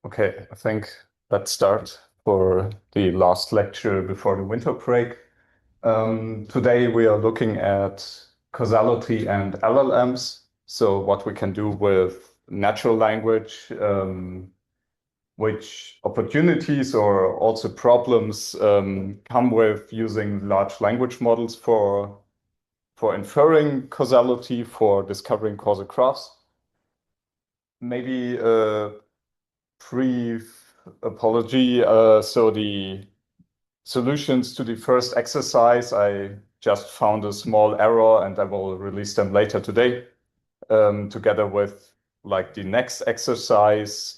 Okay, I think let's start for the last lecture before the winter break. Today we are looking at causality and LLMs. So what we can do with natural language, which opportunities or also problems come with using large language models for inferring causality, for discovering causal graphs. Maybe a brief apology. So the solutions to the first exercise, I just found a small error and I will release them later today, together with like the next exercise.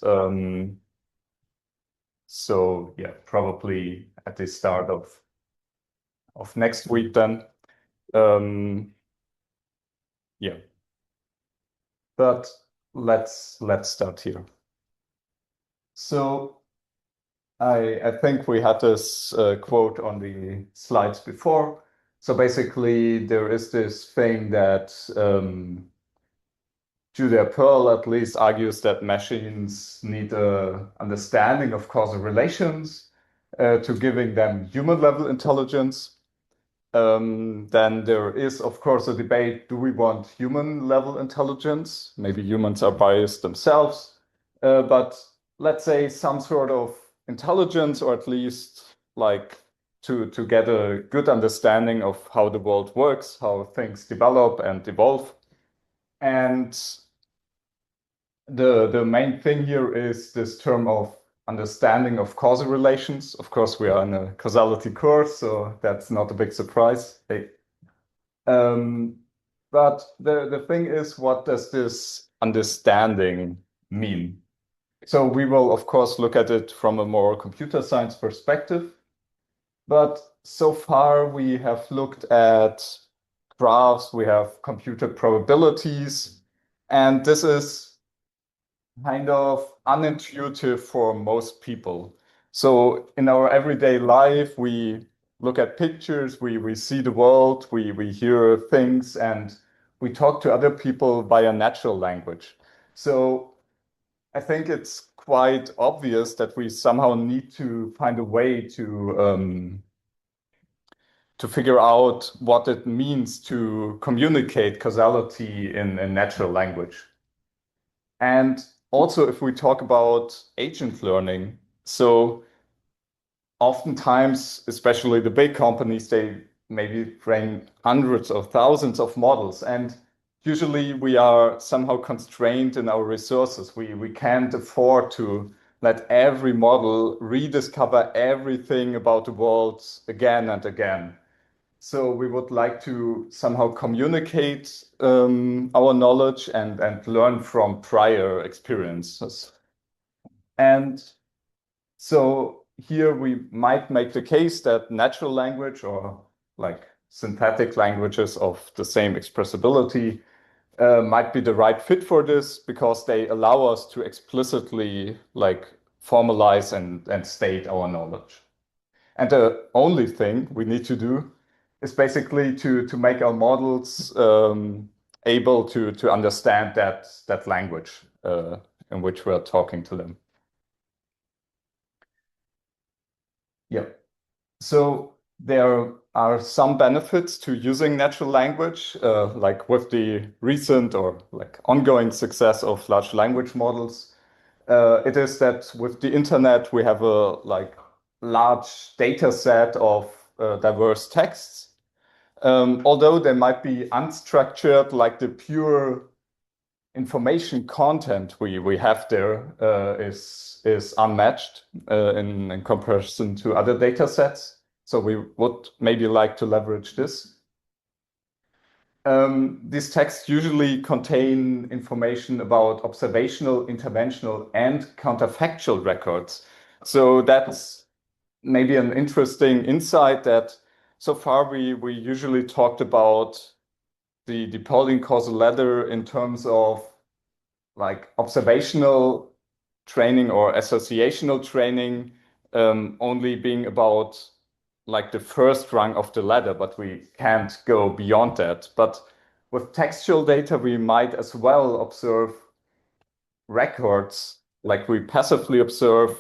So yeah, probably at the start of next week then. Yeah, but let's start here. So I think we had this quote on the slides before. So basically, there is this thing that Julia Pearl at least argues that machines need a understanding of causal relations to giving them human level intelligence. Then there is, of course, a debate, do we want human level intelligence? Maybe humans are biased themselves, but let's say some sort of intelligence, or at least like to get a good understanding of how the world works, how things develop and evolve. And the main thing here is this term of understanding of causal relations. Of course, we are in a causality course, so that's not a big surprise. Hey. But the thing is, what does this understanding mean? So we will, of course, look at it from a more computer science perspective. But so far, we have looked at graphs, we have computed probabilities, and this is kind of unintuitive for most people. So in our everyday life, we look at pictures, we see the world, we hear things, and we talk to other people via natural language. So I think it's quite obvious that we somehow need to find a way to figure out what it means to communicate causality in natural language. And also, if we talk about agent learning, so oftentimes, especially the big companies, they maybe train hundreds of thousands of models. And usually we are somehow constrained in our resources. We can't afford to let every model rediscover everything about the world again and again. So we would like to somehow communicate our knowledge and learn from prior experiences. And so here we might make the case that natural language or like synthetic languages of the same expressibility might be the right fit for this because they allow us to explicitly like formalize and state our knowledge. And the only thing we need to do is basically to make our models able to understand that language in which we're talking to them. Yeah. So there are some benefits to using natural language, like with the recent or like ongoing success of large language models. It is that with the internet, we have a like large data set of diverse texts. Although they might be unstructured, like the pure information content we have there is unmatched in comparison to other data sets. So we would maybe like to leverage this. These texts usually contain information about observational, interventional, and counterfactual records. So that's maybe an interesting insight that so far we usually talked about the Pauling causal ladder in terms of like observational training or associational training only being about like the first rung of the ladder, but we can't go beyond that. But with textual data, we might as well observe records like we passively observe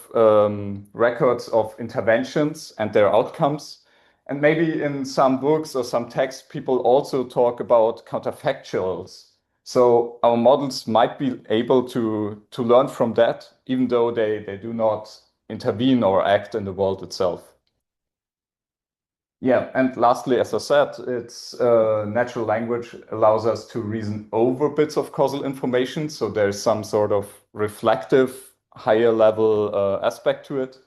records of interventions and their outcomes. And maybe in some books or some texts, people also talk about counterfactuals. So our models might be able to learn from that, even though they do not intervene or act in the world itself. Yeah, and lastly, as I said, it's natural language allows us to reason over bits of causal information. So there's some sort of reflective, higher level aspect to it.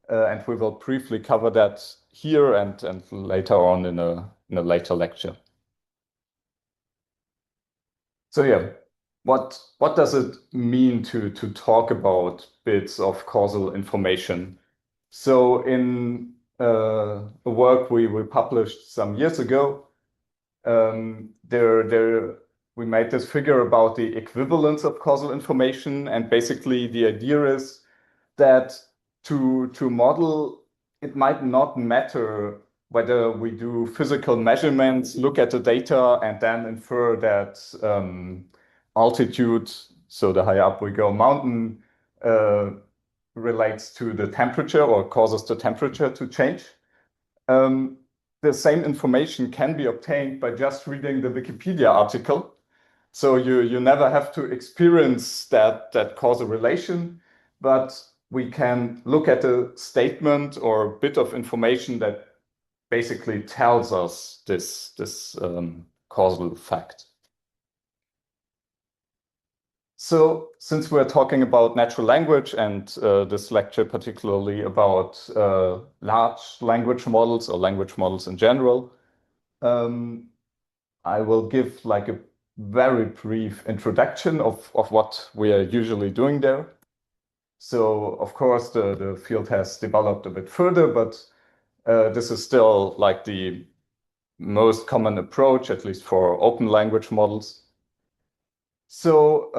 And we will briefly cover that here and later on in a later lecture. So yeah, what does it mean to talk about bits of causal information? So in a work we published some years ago, there we made this figure about the equivalence of causal information, and basically the idea is that to model, it might not matter whether we do physical measurements, look at the data, and then infer that altitude, so the higher up we go, mountain, relates to the temperature or causes the temperature to change. Um, the same information can be obtained by just reading the Wikipedia article. So you never have to experience that causal relation, but we can look at a statement or a bit of information that basically tells us this causal fact. So since we're talking about natural language and this lecture particularly about large language models or language models in general, um, I will give like a very brief introduction of what we are usually doing there. So of course the field has developed a bit further, but this is still like the most common approach, at least for open language models. So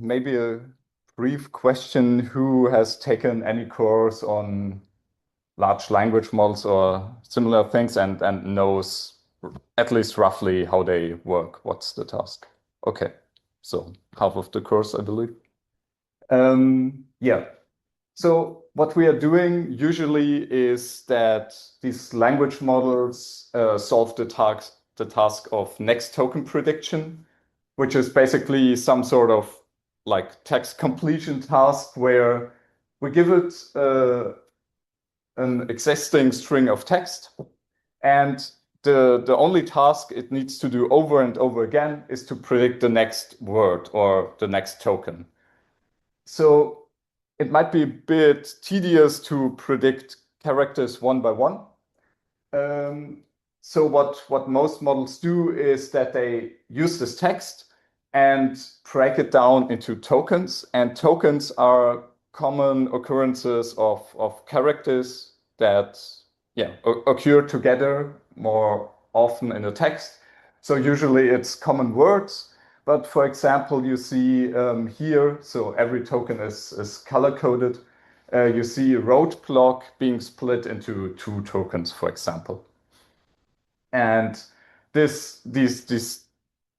maybe a brief question: who has taken any course on large language models or similar things and knows at least roughly how they work? What's the task? Okay, so half of the course, I believe. Yeah. So what we are doing usually is that these language models solve the task of next token prediction, which is basically some sort of like text completion task where we give it an existing string of text, and the only task it needs to do over and over again is to predict the next word or the next token. So it might be a bit tedious to predict characters one by one. Um, so what most models do is that they use this text and break it down into tokens. And tokens are common occurrences of characters that occur together more often in a text. So usually it's common words. But for example, you see here, so every token is color coded. You see roadblock being split into two tokens, for example. And these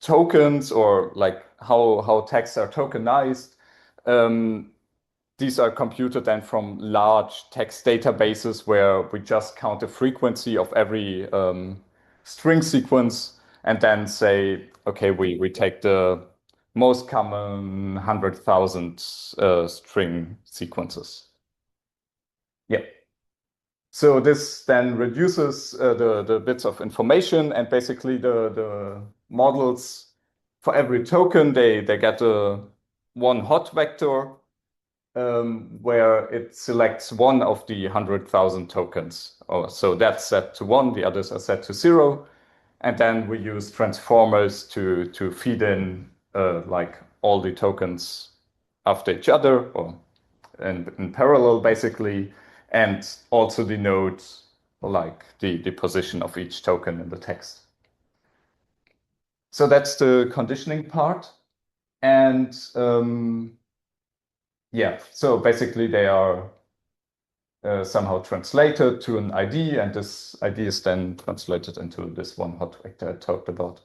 tokens, or like how texts are tokenized, um, these are computed then from large text databases where we just count the frequency of every string sequence and then say, okay, we take the most common 100,000 string sequences. Yeah. So this then reduces the bits of information, and basically the models for every token, they get a one hot vector where it selects one of the 100,000 tokens. Oh, so that's set to one, the others are set to zero. And then we use transformers to feed in like all the tokens after each other or in parallel, basically, and also denote like the position of each token in the text. So that's the conditioning part. And yeah, so basically they are somehow translated to an ID, and this ID is then translated into this one hot vector I talked about.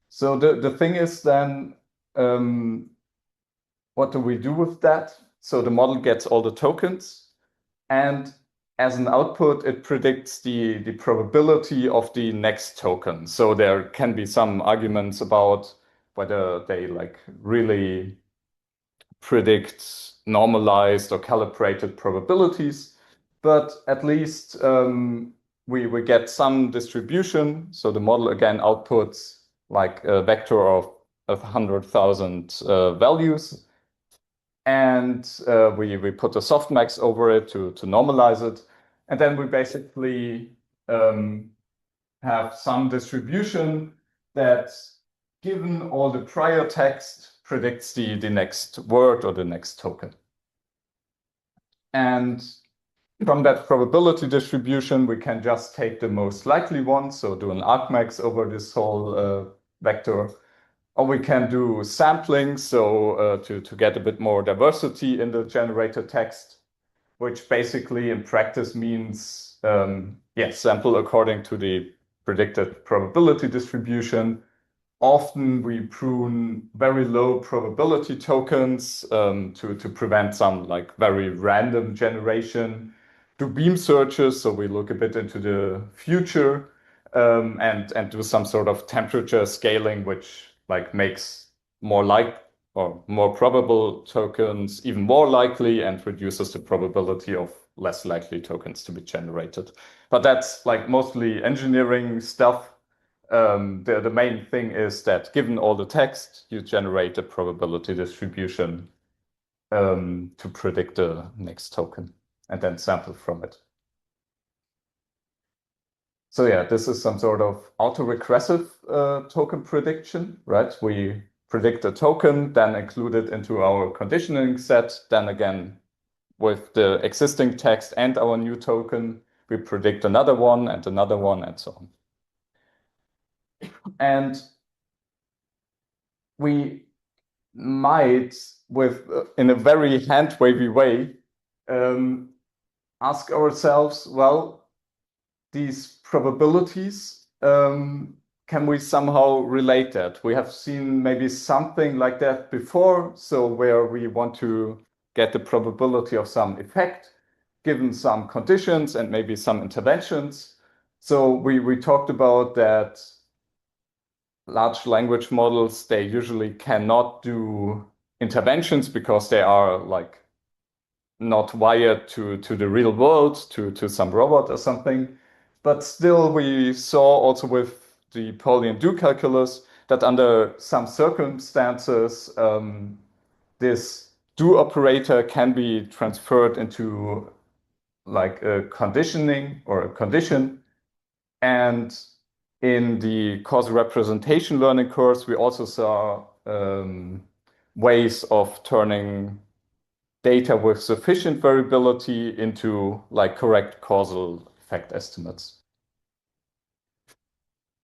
So the thing is then, what do we do with that? So the model gets all the tokens, and as an output, it predicts the probability of the next token. So there can be some arguments about whether they like really predict normalized or calibrated probabilities, but at least we get some distribution. So the model again outputs like a vector of 100,000 values, and we put a softmax over it to normalize it, and then we basically have some distribution that, given all the prior text, predicts the next word or the next token. And from that probability distribution, we can just take the most likely one, so do an argmax over this whole vector. Or we can do sampling, so to get a bit more diversity in the generated text, which basically in practice means, sample according to the predicted probability distribution. Often we prune very low probability tokens to prevent some like very random generation. Do beam searches, so we look a bit into the future and do some sort of temperature scaling, which like makes more or more probable tokens even more likely and reduces the probability of less likely tokens to be generated. But that's like mostly engineering stuff. The main thing is that given all the text, you generate a probability distribution to predict the next token and then sample from it. So yeah, this is some sort of autoregressive token prediction, right? We predict a token, then include it into our conditioning set. Then again, with the existing text and our new token, we predict another one and so on. And we might, in a very hand-wavy way, ask ourselves, well, these probabilities, can we somehow relate that? We have seen maybe something like that before, so where we want to get the probability of some effect given some conditions and maybe some interventions. So we talked about that large language models, they usually cannot do interventions because they are like not wired to the real world, to some robot or something. But still, we saw also with the Paulian-Do calculus that under some circumstances, this do operator can be transferred into like a conditioning or a condition. And in the causal representation learning course, we also saw ways of turning data with sufficient variability into like correct causal effect estimates.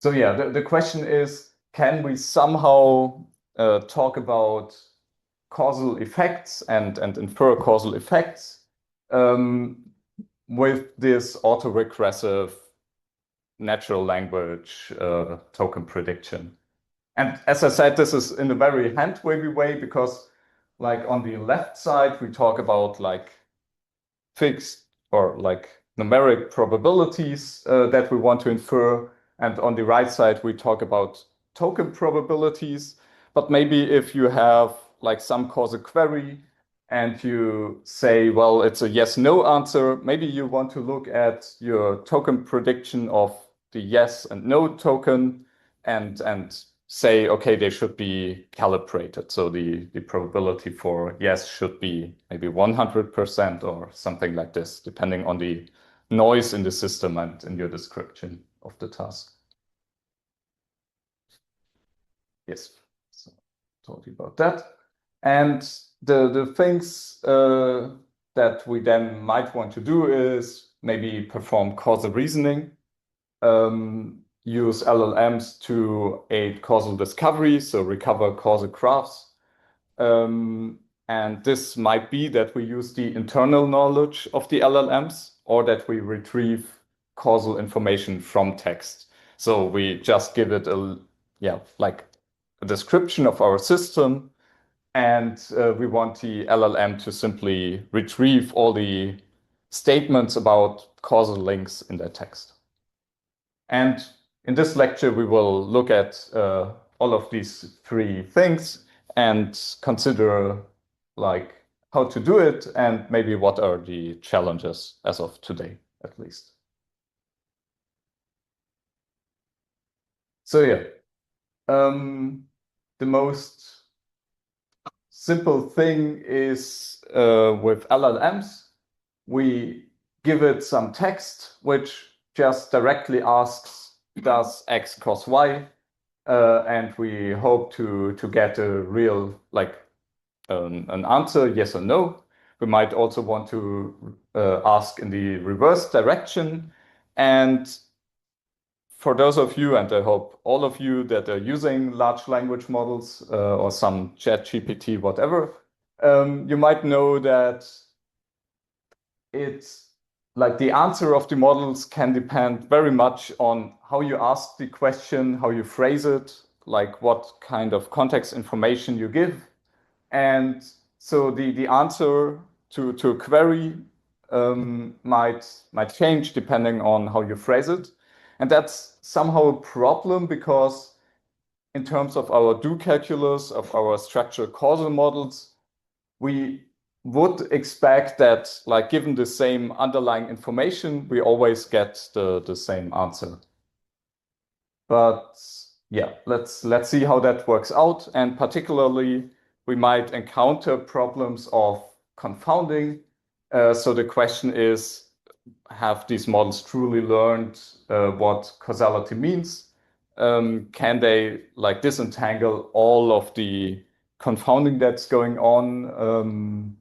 So yeah, the question is, can we somehow talk about causal effects and infer causal effects with this autoregressive natural language token prediction? And as I said, this is in a very hand-wavy way because like on the left side, we talk about like fixed or like numeric probabilities that we want to infer. And on the right side, we talk about token probabilities. But maybe if you have like some causal query and you say, well, it's a yes/no answer, maybe you want to look at your token prediction of the yes and no token and say, okay, they should be calibrated. So the probability for yes should be maybe 100% or something like this, depending on the noise in the system and in your description of the task. Yes, so told you about that. And the things that we then might want to do is maybe perform causal reasoning, use LLMs to aid causal discovery, so recover causal graphs. And this might be that we use the internal knowledge of the LLMs or that we retrieve causal information from text. So we just give it like a description of our system And we want the LLM to simply retrieve all the statements about causal links in that text. And in this lecture, we will look at all of these three things and consider like how to do it and maybe what are the challenges as of today, at least. So yeah, the most simple thing is with LLMs, we give it some text which just directly asks, does X cause Y? And we hope to get a real like an answer, yes or no. We might also want to ask in the reverse direction. And for those of you, and I hope all of you that are using large language models or some ChatGPT, whatever, you might know that it's like the answer of the models can depend very much on how you ask the question, how you phrase it, like what kind of context information you give. And so the answer to a query might change depending on how you phrase it. And that's somehow a problem because in terms of our do calculus, of our structural causal models, we would expect that, like, given the same underlying information, we always get the same answer. But yeah, let's see how that works out. And particularly, we might encounter problems of confounding. So the question is, have these models truly learned what causality means? Can they like disentangle all of the confounding that's going on?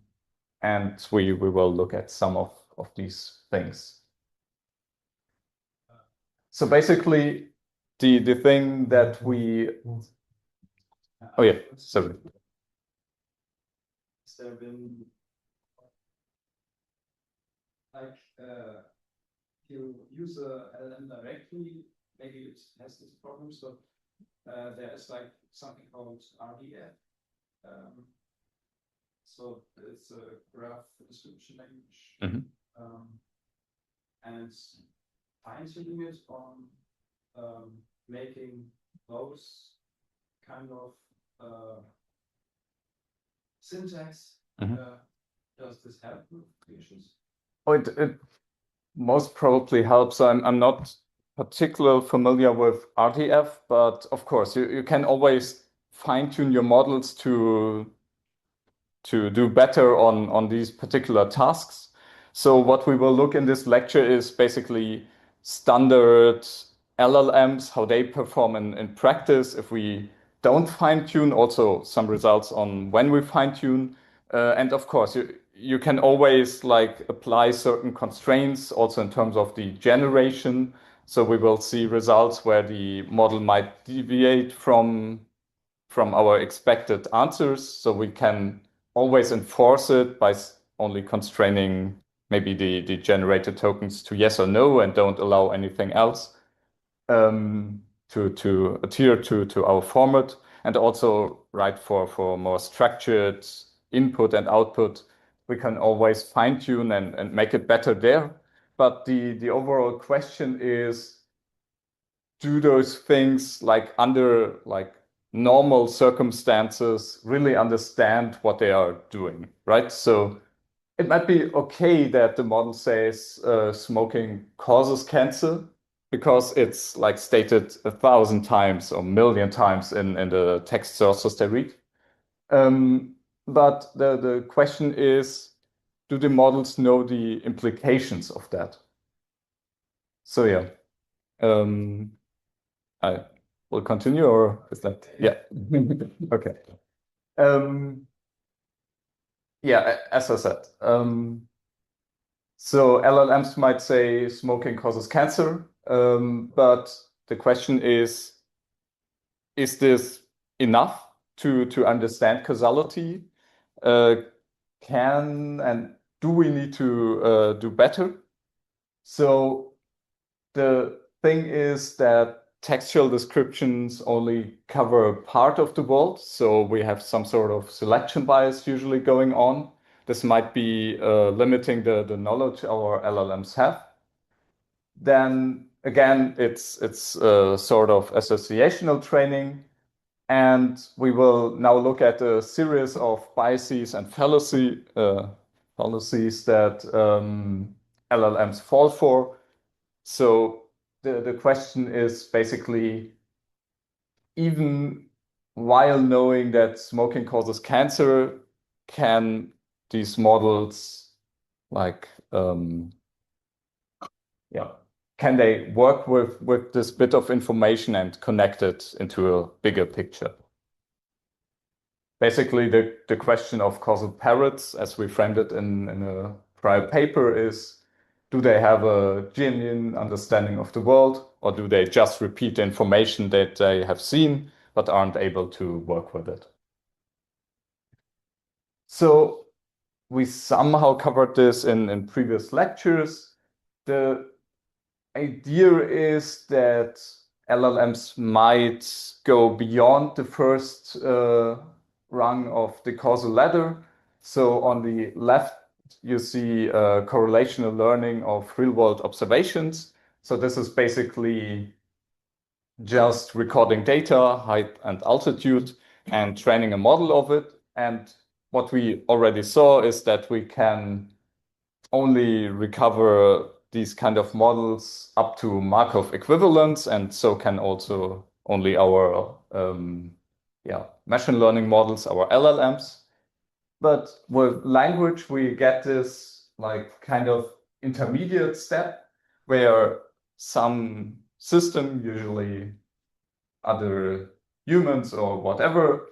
And we will look at some of these things. So basically, the thing that we oh yeah, sorry. Has there been like you use a LLM directly, maybe it has this problem. So there is like something called RDF. So it's a graph description language, and fine-tuning it on making those kind of syntax. Does this help with the issues? Oh, it most probably helps. I'm not particularly familiar with RTF, but of course you can always fine-tune your models to do better on these particular tasks. So what we will look in this lecture is basically standard LLMs, how they perform in practice if we don't fine-tune, also some results on when we fine-tune. And of course, you can always like apply certain constraints also in terms of the generation. So we will see results where the model might deviate from our expected answers. So we can always enforce it by only constraining maybe the generated tokens to yes or no and don't allow anything else to adhere to our format. And also, right, for more structured input and output, we can always fine tune and make it better there. But the overall question is, do those things like under like normal circumstances really understand what they are doing, right? So it might be okay that the model says smoking causes cancer because it's like stated 1,000 times or 1,000,000 times in the text sources they read. But the question is, do the models know the implications of that? So yeah, I will continue, or is that yeah? Okay. Yeah, as I said, so LLMs might say smoking causes cancer, but the question is this enough to understand causality? Can and do we need to do better? So the thing is that textual descriptions only cover a part of the world, so we have some sort of selection bias usually going on. This might be limiting the knowledge our LLMs have. Then again, it's sort of associational training. And we will now look at a series of biases and fallacies that LLMs fall for. So the question is basically, even while knowing that smoking causes cancer, can these models like can they work with this bit of information and connect it into a bigger picture? Basically, the question of causal parrots, as we framed it in a prior paper, is, do they have a genuine understanding of the world, or do they just repeat the information that they have seen but aren't able to work with it? So we somehow covered this in previous lectures. The idea is that LLMs might go beyond the first rung of the causal ladder. So on the left, you see correlational learning of real-world observations. So this is basically just recording data, height and altitude, and training a model of it. And what we already saw is that we can only recover these kind of models up to Markov equivalence, and so can also only our machine learning models, our LLMs. But with language, we get this like kind of intermediate step where some system, usually other humans or whatever,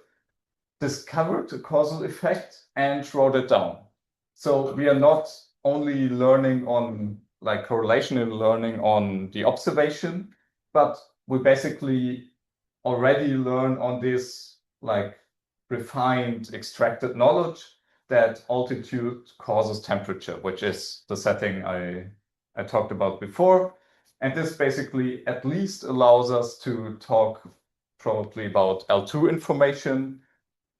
discovered the causal effect and wrote it down. So we are not only learning on like correlational learning on the observation, but we basically already learn on this like refined extracted knowledge that altitude causes temperature, which is the setting I talked about before. And this basically at least allows us to talk probably about L2 information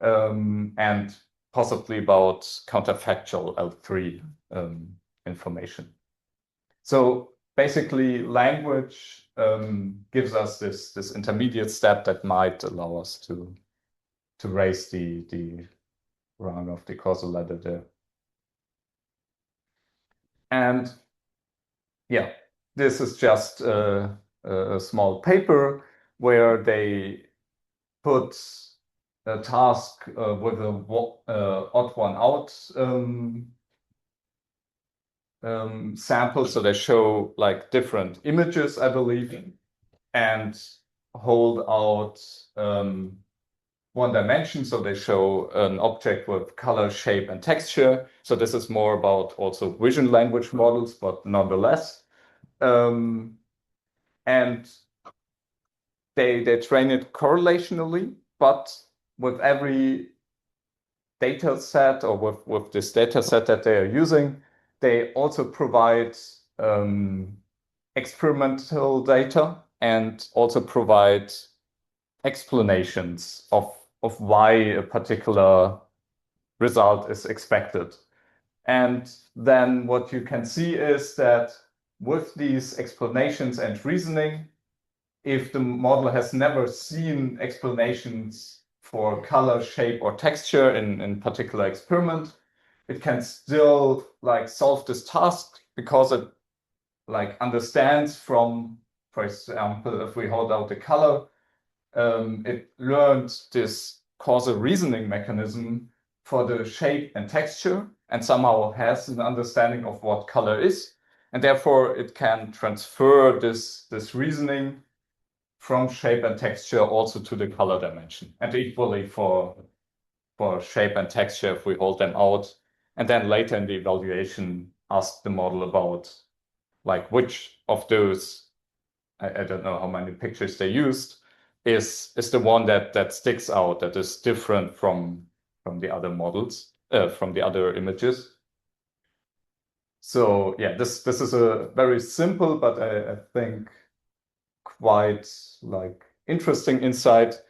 and possibly about counterfactual L3 information. So basically, language gives us this intermediate step that might allow us to raise the rung of the causal ladder there. And yeah, this is just a small paper where they put a task with a odd one out sample. So they show like different images, I believe, and hold out one dimension. So they show an object with color, shape, and texture. So this is more about also vision language models, but nonetheless. And they train it correlationally, but with every data set or with this data set that they are using, they also provide experimental data and also provide explanations of why a particular result is expected. And then what you can see is that with these explanations and reasoning, if the model has never seen explanations for color, shape, or texture in particular experiment, it can still like solve this task because it like understands from, for example, if we hold out the color, it learned this causal reasoning mechanism for the shape and texture and somehow has an understanding of what color is. And therefore it can transfer this reasoning from shape and texture also to the color dimension, and equally for shape and texture if we hold them out. And then later in the evaluation, ask the model about like which of those, I don't know how many pictures they used, is the one that sticks out, that is different from the other models, from the other images. So yeah, this is a very simple, but I think quite like interesting insight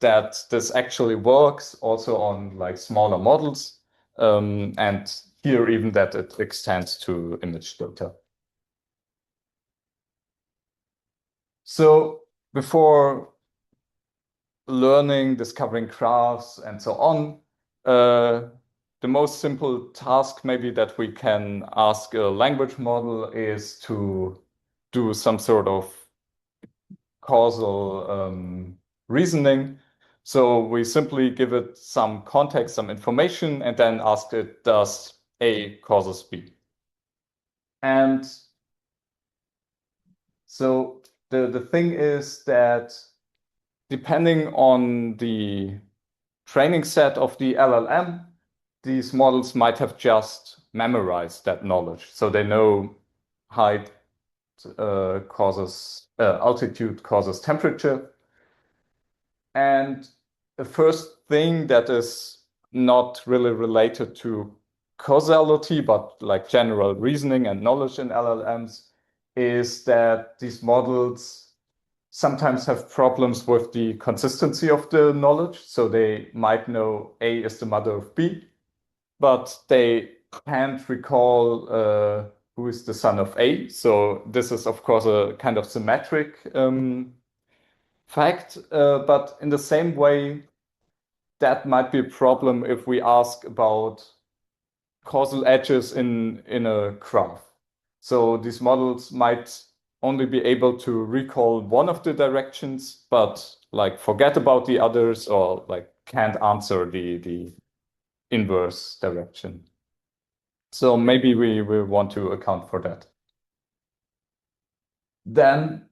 that this actually works also on like smaller models, and here even that it extends to image data. So before learning, discovering graphs, and so on, the most simple task maybe that we can ask a language model is to do some sort of causal reasoning. So we simply give it some context, some information, and then ask it, does A causes B? And so the thing is that depending on the training set of the LLM, these models might have just memorized that knowledge. So they know height causes altitude causes temperature. And the first thing that is not really related to causality, but like general reasoning and knowledge in LLMs, is that these models sometimes have problems with the consistency of the knowledge. So they might know A is the mother of B, but they can't recall who is the son of A. So this is, of course, a kind of symmetric fact. But in the same way, that might be a problem if we ask about causal edges in a graph. So these models might only be able to recall one of the directions, but like forget about the others or like can't answer the inverse direction. So maybe we want to account for that. Then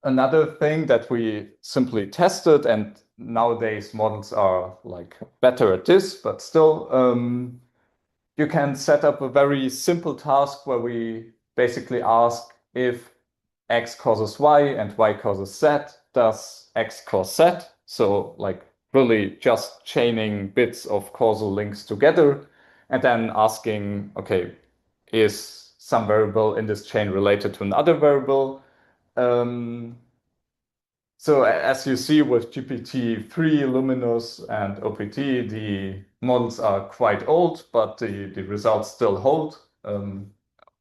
another thing that we simply tested, and nowadays models are like better at this, but still, you can set up a very simple task where we basically ask if X causes Y and Y causes Z, does X cause Z? So like really just chaining bits of causal links together and then asking, okay, is some variable in this chain related to another variable? So as you see with GPT-3, Luminous, and OPT, the models are quite old, but the results still hold,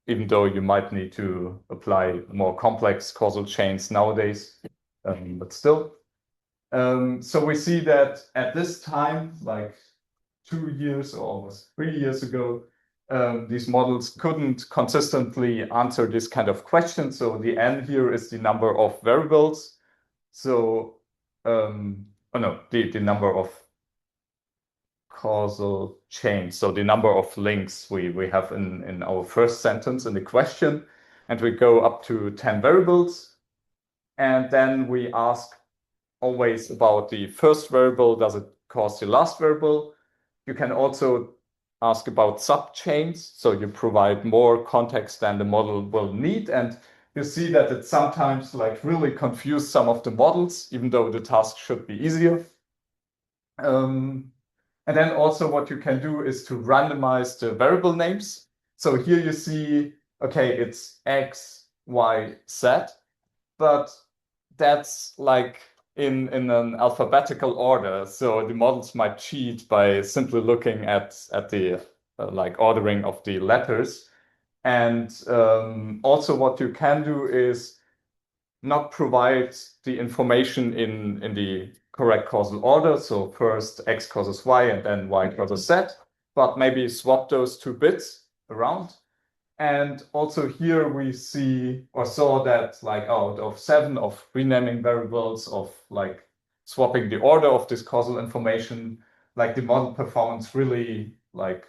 even though you might need to apply more complex causal chains nowadays, but still. So we see that at this time, like 2 years or almost 3 years ago, these models couldn't consistently answer this kind of question. So the N here is the number of variables. So, oh no, the number of causal chains. So the number of links we have in our first sentence in the question, and we go up to 10 variables. And then we ask always about the first variable, does it cause the last variable? You can also ask about subchains, so you provide more context than the model will need, and you see that it sometimes like really confuse some of the models, even though the task should be easier. And then also what you can do is to randomize the variable names. So here you see, okay, it's X, Y, Z, but that's like in an alphabetical order. So the models might cheat by simply looking at the like ordering of the letters. And also what you can do is not provide the information in the correct causal order. So first X causes Y and then Y causes Z, but maybe swap those two bits around. And also here we see or saw that like out of 7 of renaming variables of like swapping the order of this causal information, like the model performance really like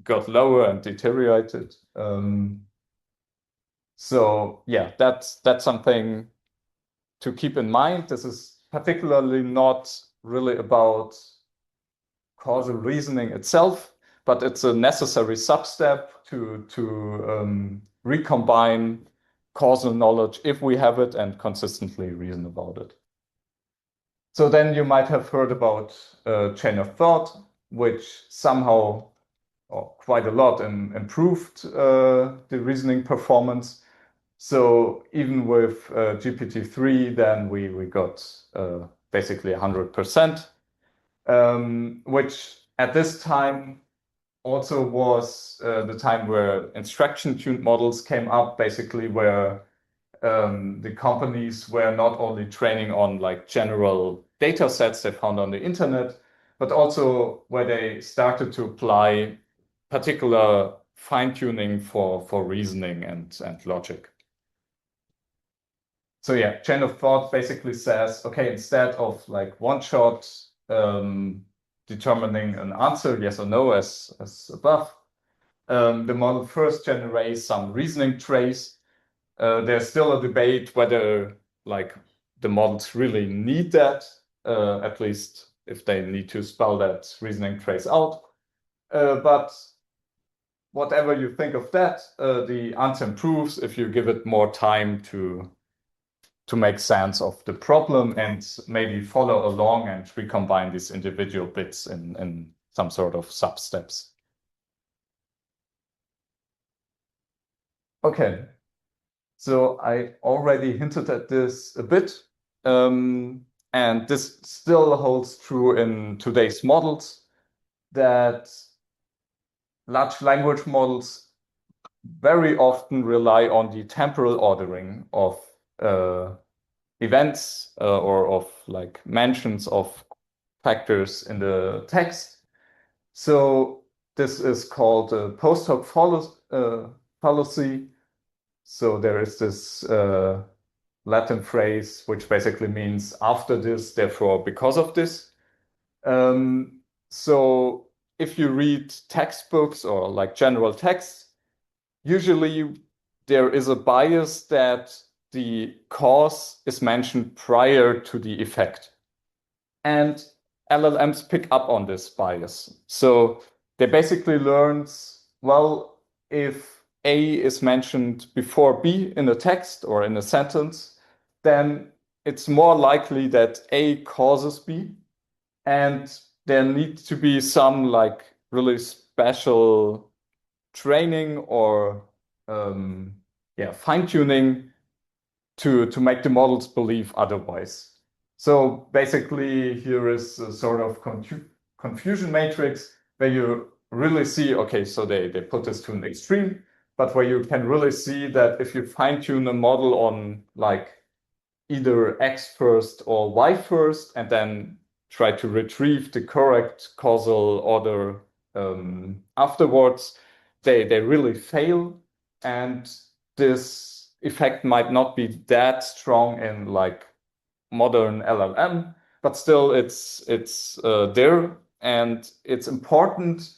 got lower and deteriorated. So yeah, that's something to keep in mind. This is particularly not really about causal reasoning itself, but it's a necessary substep to recombine causal knowledge if we have it and consistently reason about it. So then you might have heard about chain of thought, which somehow or quite a lot improved the reasoning performance. So even with GPT-3, then we got basically 100%, which at this time also was the time where instruction-tuned models came up, basically where the companies were not only training on like general data sets they found on the internet, but also where they started to apply particular fine-tuning for reasoning and logic. So yeah, chain of thought basically says, okay, instead of like one shot determining an answer, yes or no, as above, the model first generates some reasoning trace. There's still a debate whether like the models really need that, at least if they need to spell that reasoning trace out. But whatever you think of that, the answer improves if you give it more time to make sense of the problem and maybe follow along and recombine these individual bits in some sort of sub-steps. Okay, so I already hinted at this a bit, and this still holds true in today's models, that large language models very often rely on the temporal ordering of events or of like mentions of factors in the text. So this is called a post hoc fallacy. So there is this Latin phrase which basically means after this, therefore because of this. So if you read textbooks or like general text, usually there is a bias that the cause is mentioned prior to the effect. And LLMs pick up on this bias. So they basically learn, well, if A is mentioned before B in a text or in a sentence, then it's more likely that A causes B. And there needs to be some like really special training or fine-tuning to make the models believe otherwise. So basically, here is a sort of confusion matrix where you really see, okay, so they put this to an extreme, but where you can really see that if you fine-tune a model on like either X first or Y first, and then try to retrieve the correct causal order afterwards, they really fail. And this effect might not be that strong in like modern LLM, but still it's there, and it's important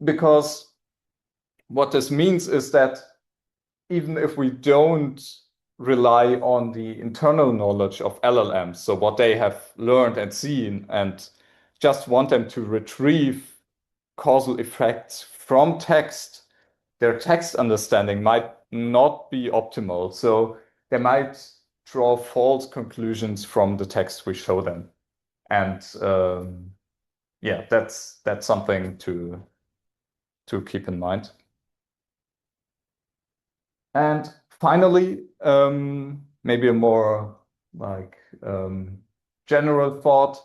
because what this means is that even if we don't rely on the internal knowledge of LLMs, so what they have learned and seen, and just want them to retrieve causal effects from text, their text understanding might not be optimal. So they might draw false conclusions from the text we show them. And yeah, that's something to keep in mind. And finally, maybe a more like general thought.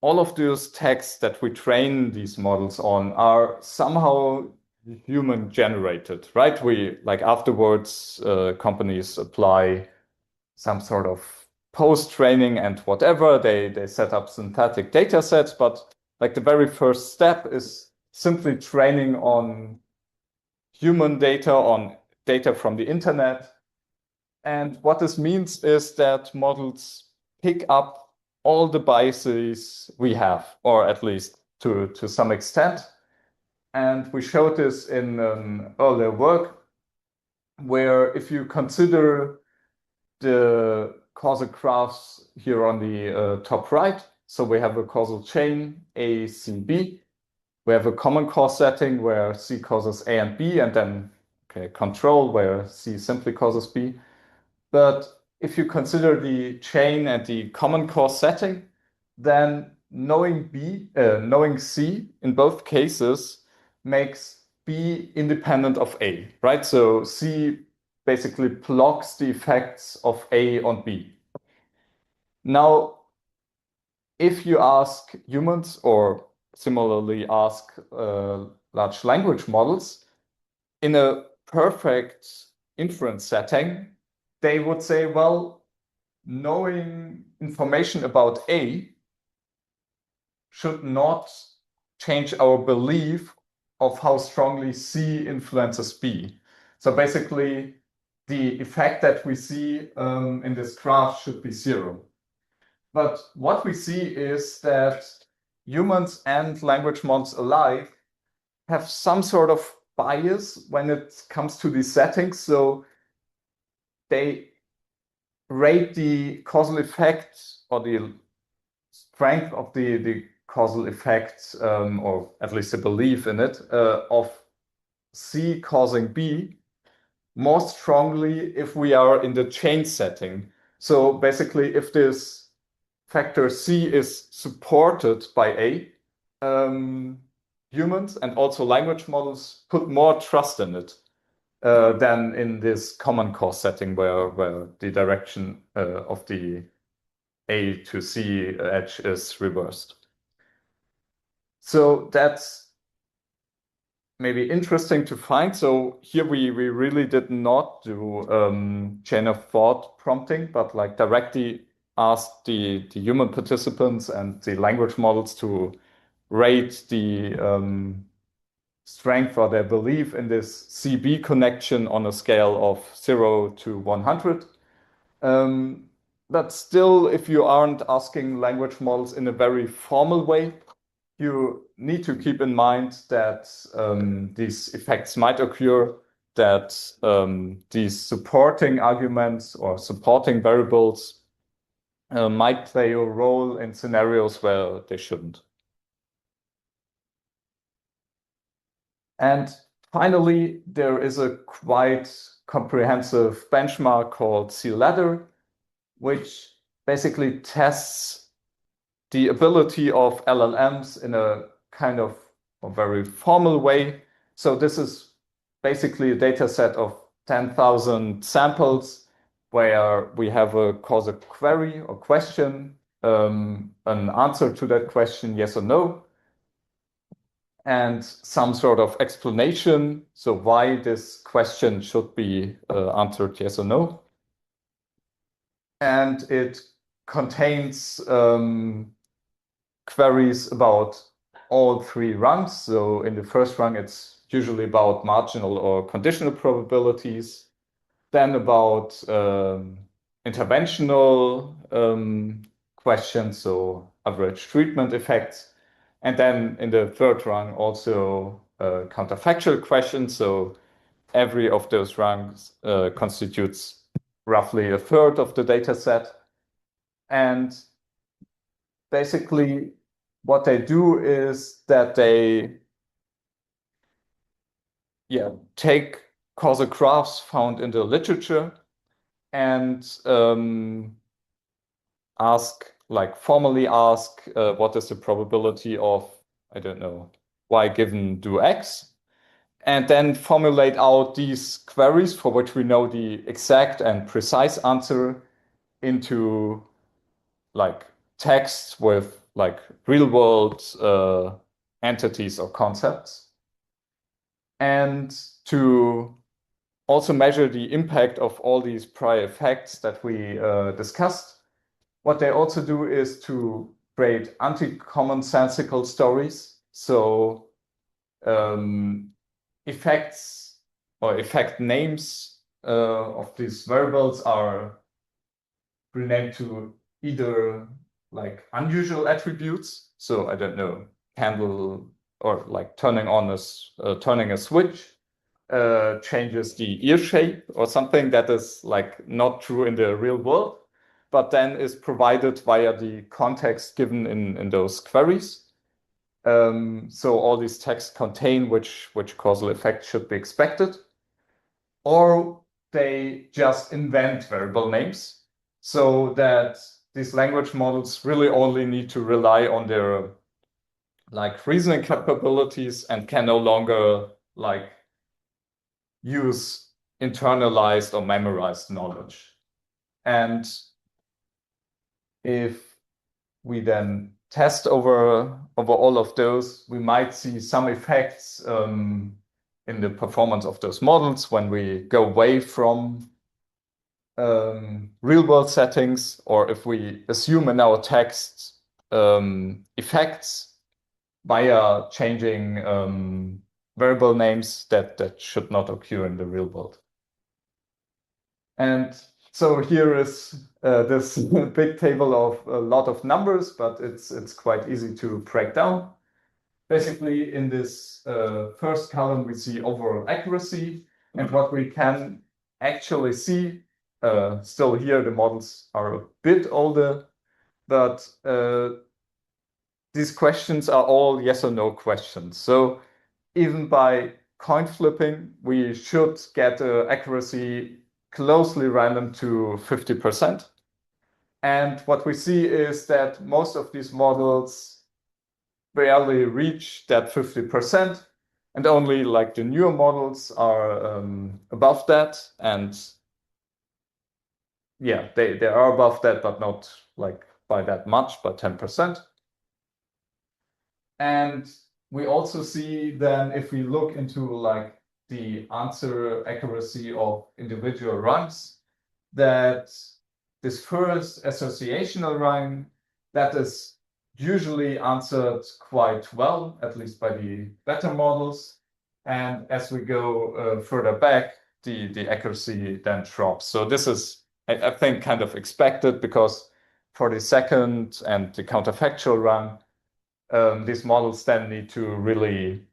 All of those texts that we train these models on are somehow human generated, right? We like afterwards, companies apply some sort of post training and whatever. They set up synthetic data sets, but like the very first step is simply training on human data, on data from the internet. And what this means is that models pick up all the biases we have, or at least to some extent. And we showed this in an earlier work where if you consider the causal graphs here on the top right, so we have a causal chain A, C, B. We have a common cause setting where C causes A and B, and then control where C simply causes B. But if you consider the chain and the common cause setting, then knowing C in both cases makes B independent of A, right? So C basically blocks the effects of A on B. Now, if you ask humans or similarly ask large language models in a perfect inference setting, they would say, well, knowing information about A should not change our belief of how strongly C influences B. So basically, the effect that we see in this graph should be zero. But what we see is that humans and language models alike have some sort of bias when it comes to these settings. So they rate the causal effect or the strength of the causal effect, or at least a belief in it, of C causing B more strongly if we are in the chain setting. So basically, if this factor C is supported by A, humans and also language models put more trust in it than in this common cause setting where the direction of the A to C edge is reversed. So that's maybe interesting to find. So here we really did not do chain of thought prompting, but like directly asked the human participants and the language models to rate the strength or their belief in this CB connection on a scale of 0 to 100. But still, if you aren't asking language models in a very formal way, you need to keep in mind that these effects might occur, that these supporting arguments or supporting variables might play a role in scenarios where they shouldn't. And finally, there is a quite comprehensive benchmark called C-Ladder, which basically tests the ability of LLMs in a kind of a very formal way. So this is basically a data set of 10,000 samples where we have a causal query or question, an answer to that question, yes or no, and some sort of explanation. So why this question should be answered yes or no. And it contains queries about all three rungs. So in the first rung, it's usually about marginal or conditional probabilities, then about interventional questions, so average treatment effects. And then in the third rung, also counterfactual questions. So every of those rungs constitutes roughly a third of the data set. And basically, what they do is that they take causal graphs found in the literature and formally ask what is the probability of, I don't know, y given do x, and then formulate out these queries for which we know the exact and precise answer into like text with like real world entities or concepts, and to also measure the impact of all these prior effects that we discussed. What they also do is to create anti-commonsensical stories. So effects or effect names of these variables are renamed to either like unusual attributes. So I don't know, candle or like turning a switch changes the ear shape or something that is like not true in the real world, but then is provided via the context given in those queries. So all these texts contain which causal effect should be expected, or they just invent variable names so that these language models really only need to rely on their like reasoning capabilities and can no longer like use internalized or memorized knowledge. And if we then test over all of those, we might see some effects in the performance of those models when we go away from real world settings, or if we assume in our text effects via changing variable names that should not occur in the real world. And so here is this big table of a lot of numbers, but it's quite easy to break down. Basically, in this first column, we see overall accuracy, and what we can actually see, still here, the models are a bit older, but these questions are all yes or no questions. So even by coin flipping, we should get accuracy closely random to 50%. And what we see is that most of these models barely reach that 50%, and only like the newer models are above that. And yeah, they are above that, but not like by that much, by 10%. And we also see then, if we look into like the answer accuracy of individual runs, that this first associational run, that is usually answered quite well, at least by the better models. And as we go further back, the accuracy then drops. So this is, I think, kind of expected, because for the second and the counterfactual run, these models then need to really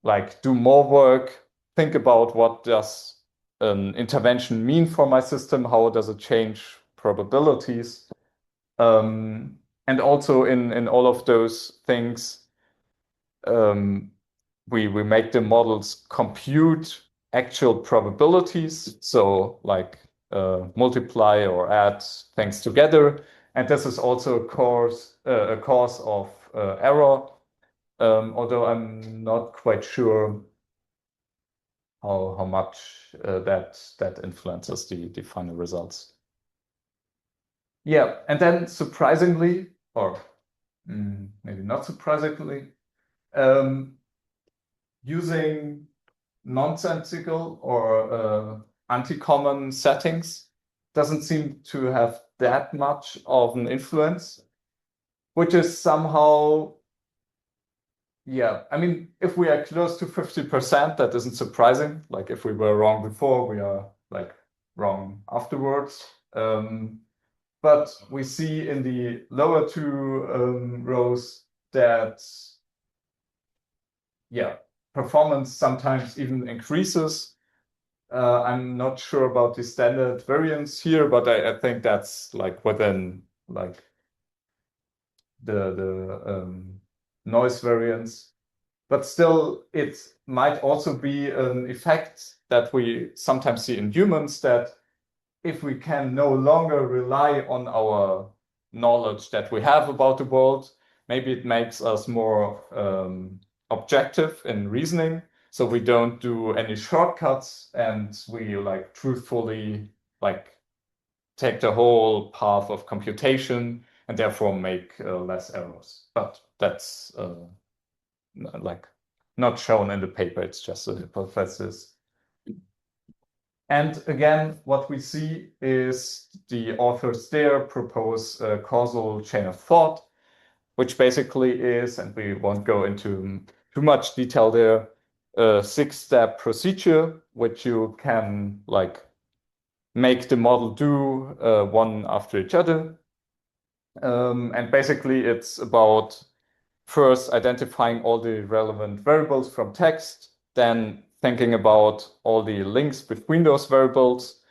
like do more work, think about what does an intervention mean for my system, how does it change probabilities, and also in all of those things, we make the models compute actual probabilities, so like multiply or add things together, and this is also a cause of error, although I'm not quite sure how much that influences the final results. Yeah, and then surprisingly, or maybe not surprisingly, using nonsensical or anti-common settings doesn't seem to have that much of an influence, which is somehow, yeah, I mean, if we are close to 50%, that isn't surprising. Like if we were wrong before, we are like wrong afterwards. But we see in the lower two rows that, yeah, performance sometimes even increases. I'm not sure about the standard variance here, but I think that's like within like the noise variance. But still, it might also be an effect that we sometimes see in humans, that if we can no longer rely on our knowledge that we have about the world, maybe it makes us more objective in reasoning. So we don't do any shortcuts, and we like truthfully like take the whole path of computation and therefore make less errors. But that's like not shown in the paper. It's just a hypothesis. And again, what we see is the authors there propose a causal chain of thought, which basically is, and we won't go into too much detail there, a 6-step procedure, which you can like make the model do one after each other. And basically it's about first identifying all the relevant variables from text, then thinking about all the links between those variables,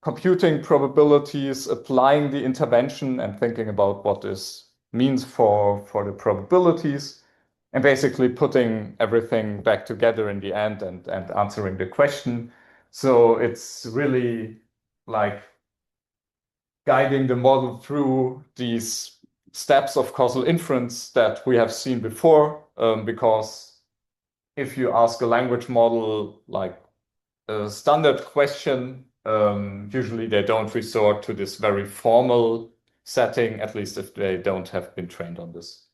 computing probabilities, applying the intervention and thinking about what this means for the probabilities, and basically putting everything back together in the end and answering the question. So it's really like guiding the model through these steps of causal inference that we have seen before, because if you ask a language model like a standard question, usually they don't resort to this very formal setting, at least if they don't have been trained on this.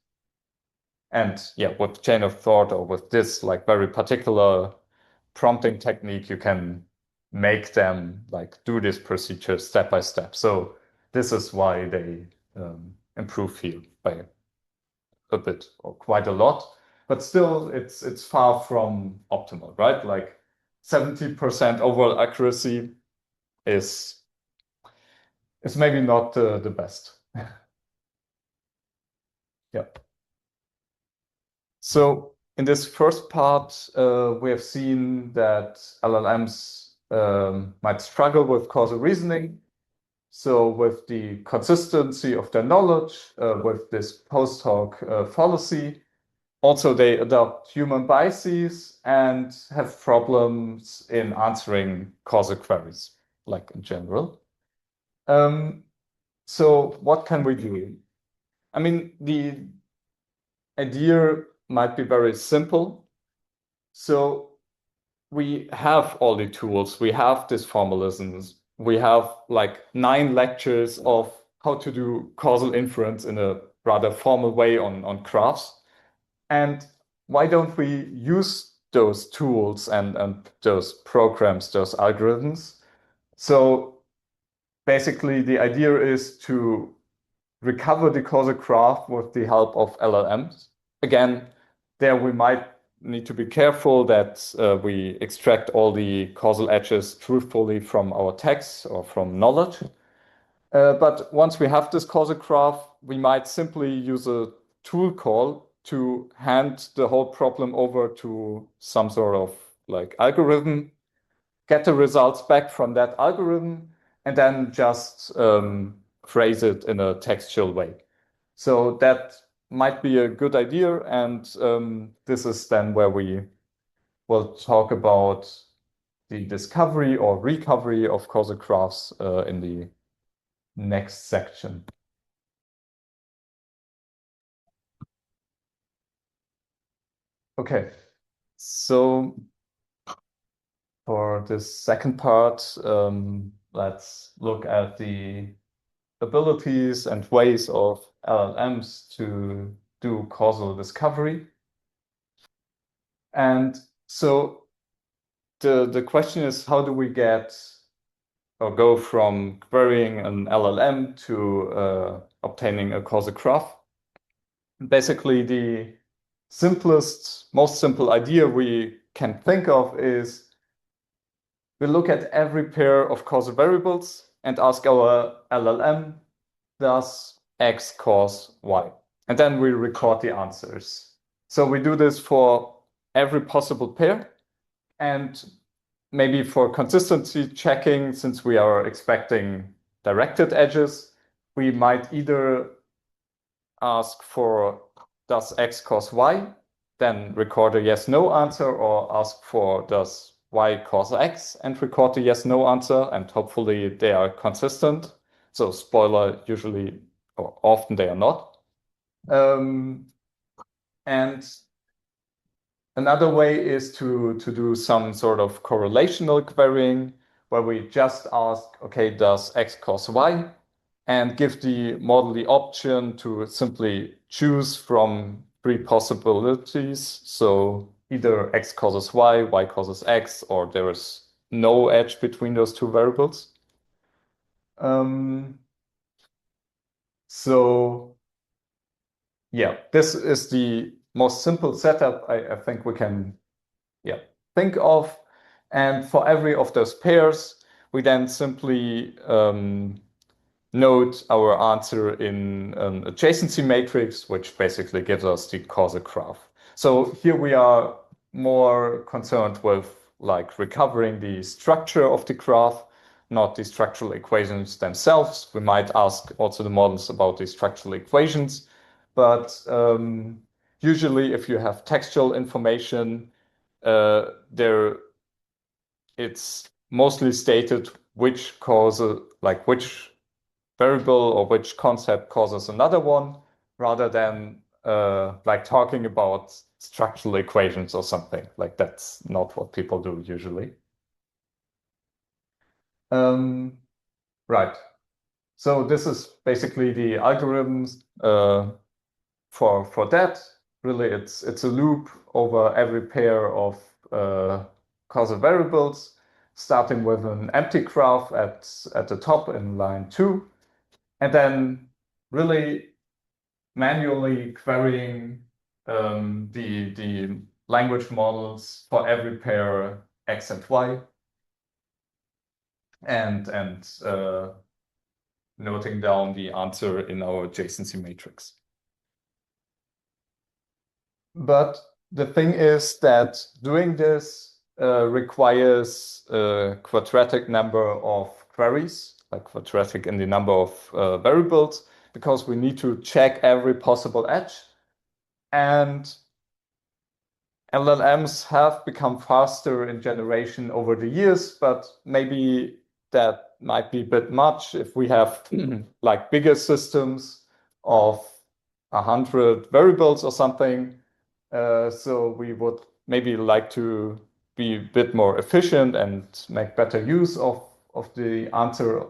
And yeah, with chain of thought or with this like very particular prompting technique, you can make them like do this procedure step by step. So this is why they improve here by a bit or quite a lot, but still it's far from optimal, right? Like 70% overall accuracy is maybe not the best. Yeah. So in this first part, we have seen that LLMs might struggle with causal reasoning. So with the consistency of their knowledge, with this post hoc fallacy, also they adopt human biases and have problems in answering causal queries, like in general. So what can we do? I mean, the idea might be very simple. So we have all the tools, we have these formalisms, we have like 9 lectures of how to do causal inference in a rather formal way on graphs. And why don't we use those tools and those programs, those algorithms? So basically the idea is to recover the causal graph with the help of LLMs. Again, there we might need to be careful that we extract all the causal edges truthfully from our text or from knowledge. But once we have this causal graph, we might simply use a tool call to hand the whole problem over to some sort of like algorithm, get the results back from that algorithm, and then just phrase it in a textual way. So that might be a good idea. And this is then where we will talk about the discovery or recovery of causal graphs in the next section. Okay, so for this second part, let's look at the abilities and ways of LLMs to do causal discovery. And so the question is, how do we get or go from querying an LLM to obtaining a causal graph? Basically, the simplest, most simple idea we can think of is we look at every pair of causal variables and ask our LLM, does X cause Y? And then we record the answers. So we do this for every possible pair. And maybe for consistency checking, since we are expecting directed edges, we might either ask for does X cause Y, then record a yes/no answer, or ask for does Y cause X and record a yes/no answer, and hopefully they are consistent. So spoiler, usually or often they are not. And another way is to do some sort of correlational querying where we just ask, okay, does X cause Y? And give the model the option to simply choose from 3 possibilities. So either X causes Y causes X, or there is no edge between those 2 variables. So yeah, this is the most simple setup I think we can think of. And for every of those pairs, we then simply note our answer in an adjacency matrix, which basically gives us the causal graph. So here we are more concerned with like recovering the structure of the graph, not the structural equations themselves. We might ask also the models about the structural equations, but usually if you have textual information, there it's mostly stated which causes, like which variable or which concept causes another one, rather than like talking about structural equations or something. Like that's not what people do usually. Right. So this is basically the algorithms for that. Really, it's a loop over every pair of causal variables, starting with an empty graph at the top in line 2, and then really manually querying the language models for every pair x and y, and noting down the answer in our adjacency matrix. But the thing is that doing this requires a quadratic number of queries, like quadratic in the number of variables, because we need to check every possible edge. And LLMs have become faster in generation over the years, but maybe that might be a bit much if we have like bigger systems of 100 variables or something. So we would maybe like to be a bit more efficient and make better use of the answers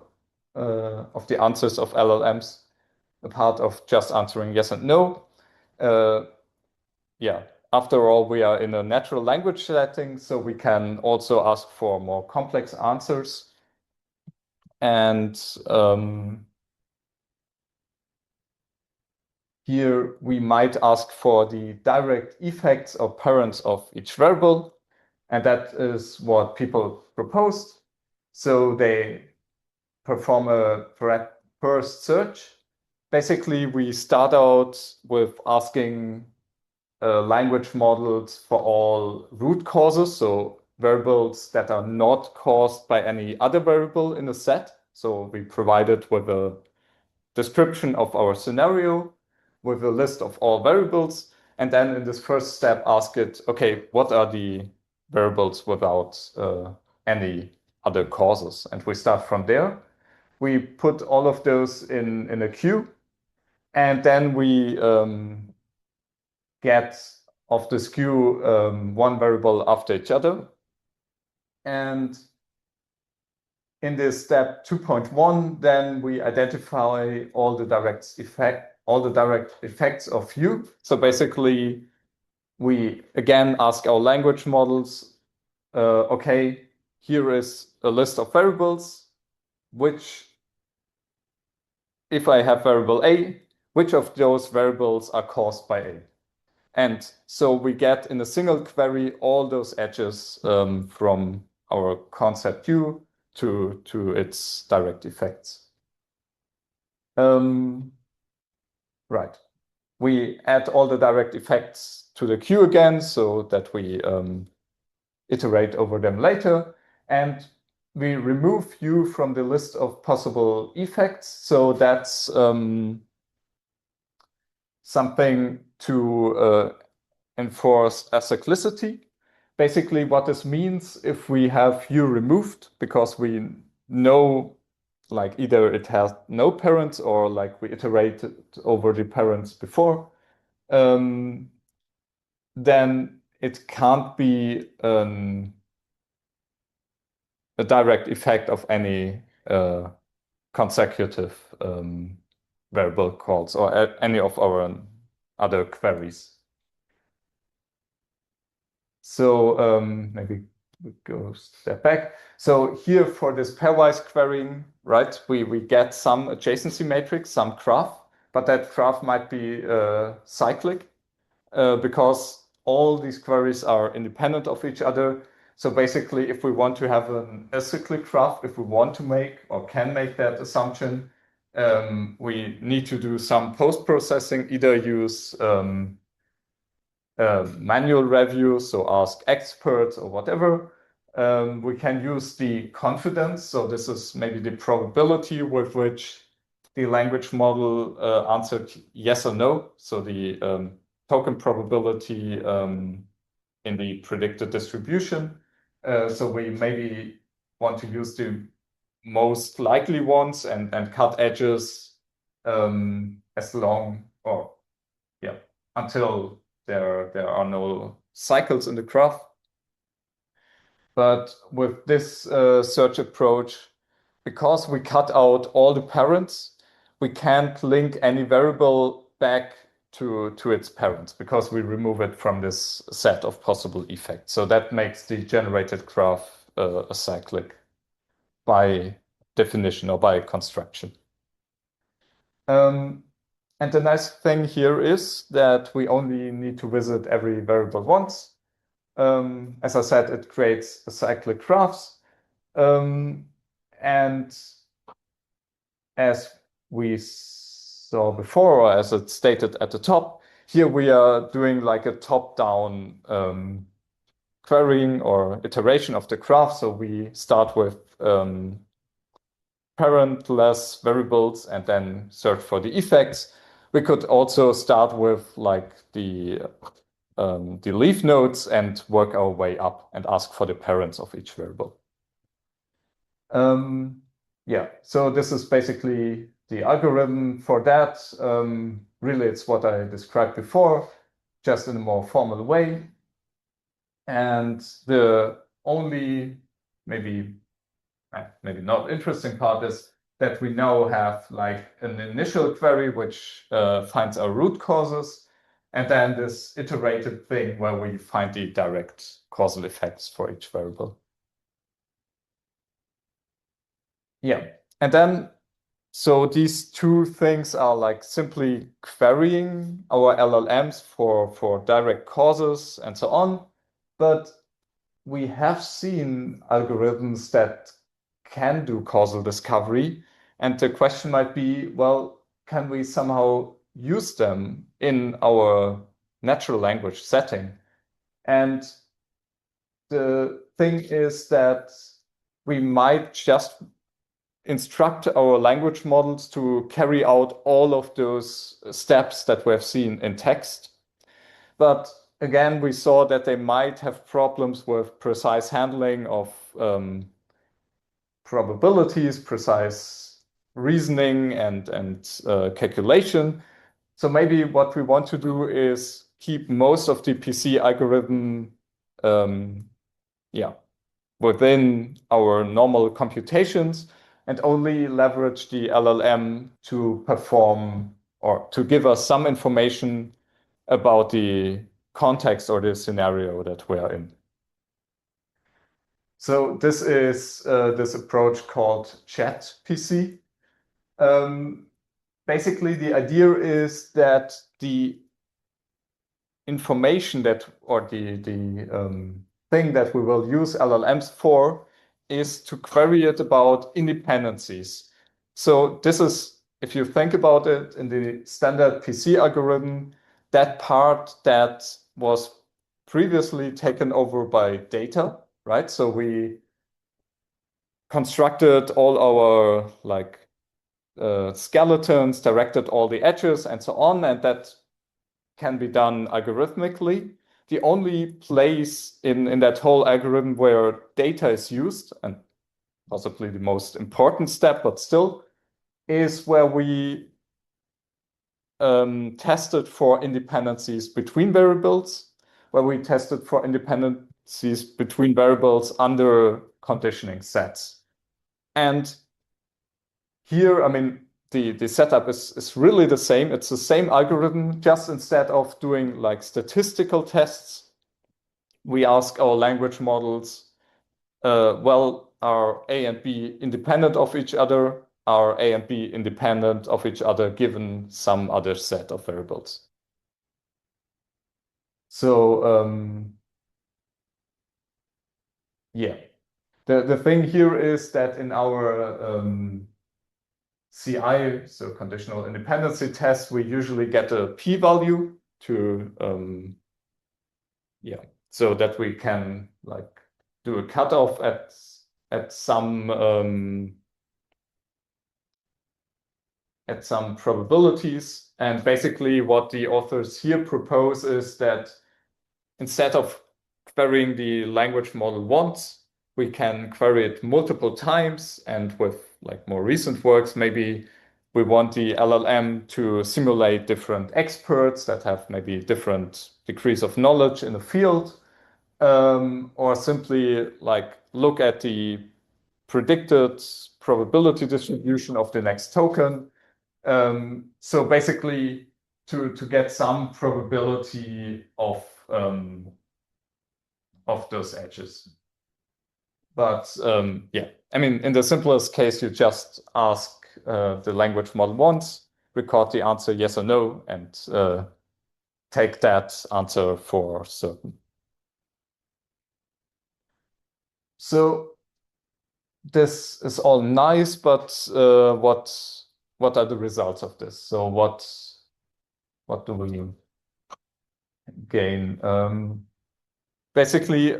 of LLMs, apart of just answering yes and no. Yeah, after all, we are in a natural language setting, so we can also ask for more complex answers. And here we might ask for the direct effects or parents of each variable. And that is what people proposed. So they perform a first search. Basically, we start out with asking language models for all root causes, so variables that are not caused by any other variable in a set. So we provide it with a description of our scenario with a list of all variables. And then in this first step, ask it, okay, what are the variables without any other causes? And we start from there. We put all of those in a queue. And then we get of this queue one variable after each other. And in this step 2.1, then we identify all the direct effects of U. So basically, we again ask our language models, okay, here is a list of variables, which, if I have variable A, which of those variables are caused by A? And so we get in a single query all those edges from our concept U to its direct effects. Right. We add all the direct effects to the queue again so that we iterate over them later. And we remove U from the list of possible effects. So that's something to enforce acyclicity. Basically, what this means, if we have U removed because we know like either it has no parents or like we iterated over the parents before, then it can't be a direct effect of any consecutive variable calls or any of our other queries. So maybe we go step back. So here for this pairwise querying, right, we get some adjacency matrix, some graph, but that graph might be cyclic because all these queries are independent of each other. So basically, if we want to have an acyclic graph, if we want to make or can make that assumption, we need to do some post-processing, either use manual review, so ask experts or whatever. We can use the confidence. So this is maybe the probability with which the language model answered yes or no. So the token probability in the predicted distribution. So we maybe want to use the most likely ones and cut edges as long or yeah until there are no cycles in the graph. But with this search approach, because we cut out all the parents, we can't link any variable back to its parents because we remove it from this set of possible effects. So that makes the generated graph acyclic by definition or by construction. And the nice thing here is that we only need to visit every variable once. As I said, it creates acyclic graphs. And as we saw before, or as it's stated at the top, here we are doing like a top-down querying or iteration of the graph. So we start with parentless variables and then search for the effects. We could also start with like the leaf nodes and work our way up and ask for the parents of each variable. Yeah, so this is basically the algorithm for that. Really, it's what I described before, just in a more formal way. And the only maybe not interesting part is that we now have like an initial query which finds our root causes, and then this iterated thing where we find the direct causal effects for each variable. Yeah, and then so these two things are like simply querying our LLMs for direct causes and so on. But we have seen algorithms that can do causal discovery. And the question might be, well, can we somehow use them in our natural language setting? And the thing is that we might just instruct our language models to carry out all of those steps that we have seen in text. But again, we saw that they might have problems with precise handling of probabilities, precise reasoning, and calculation. So maybe what we want to do is keep most of the PC algorithm within our normal computations and only leverage the LLM to perform or to give us some information about the context or the scenario that we are in. So this is this approach called ChatPC. Basically, the idea is that the information that, or the thing that we will use LLMs for is to query it about independencies. So this is, if you think about it, in the standard PC algorithm, that part that was previously taken over by data, right? So we constructed all our like skeletons, directed all the edges and so on, and that can be done algorithmically. The only place in that whole algorithm where data is used, and possibly the most important step, but still, is where we tested for independencies between variables, where we tested for independencies between variables under conditioning sets. And here, I mean, the setup is really the same. It's the same algorithm, just instead of doing like statistical tests, we ask our language models, well, are A and B independent of each other? Are A and B independent of each other given some other set of variables? So yeah, the thing here is that in our CI, so conditional independency test, we usually get a p-value to so that we can like do a cutoff at some probabilities. And basically what the authors here propose is that instead of querying the language model once, we can query it multiple times. And with like more recent works, maybe we want the LLM to simulate different experts that have maybe different degrees of knowledge in a field, or simply like look at the predicted probability distribution of the next token. So basically, to get some probability of those edges. But yeah, I mean, in the simplest case, you just ask the language model once, record the answer yes or no, and take that answer for certain. So this is all nice, but what are the results of this? So what do we gain? Basically,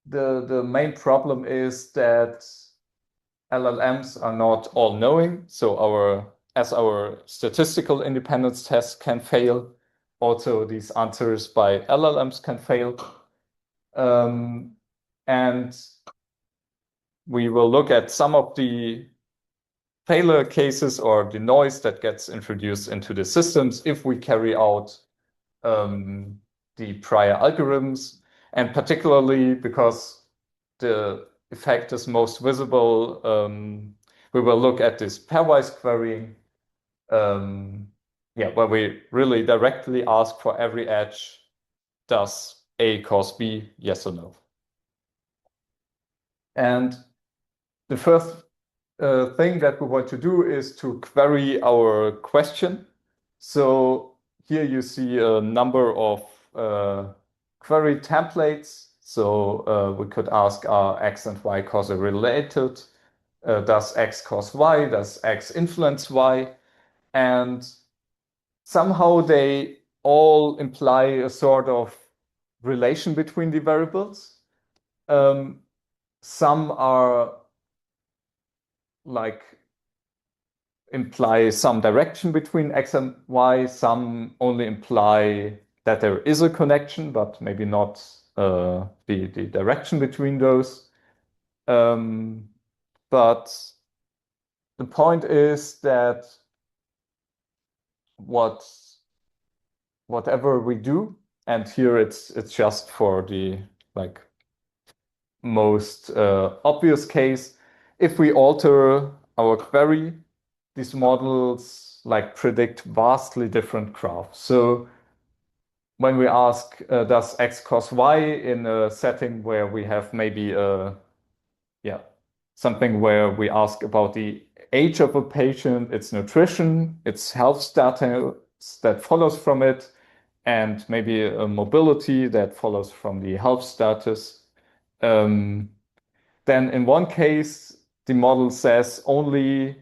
the main problem is that LLMs are not all-knowing. So as our statistical independence test can fail, also these answers by LLMs can fail. And we will look at some of the failure cases or the noise that gets introduced into the systems if we carry out the prior algorithms, and particularly because the effect is most visible, we will look at this pairwise querying, where we really directly ask for every edge, does A cause B, yes or no? And the first thing that we want to do is to query our question. So here you see a number of query templates. So we could ask, are X and Y causally related? Does X cause Y? Does X influence Y? And somehow they all imply a sort of relation between the variables. Some are like imply some direction between X and Y. Some only imply that there is a connection, but maybe not the direction between those. But the point is that whatever we do, and here it's just for the like most obvious case, if we alter our query, these models like predict vastly different graphs. So when we ask, does X cause Y in a setting where we have maybe something where we ask about the age of a patient, its nutrition, its health status that follows from it, and maybe a mobility that follows from the health status. Then in one case, the model says only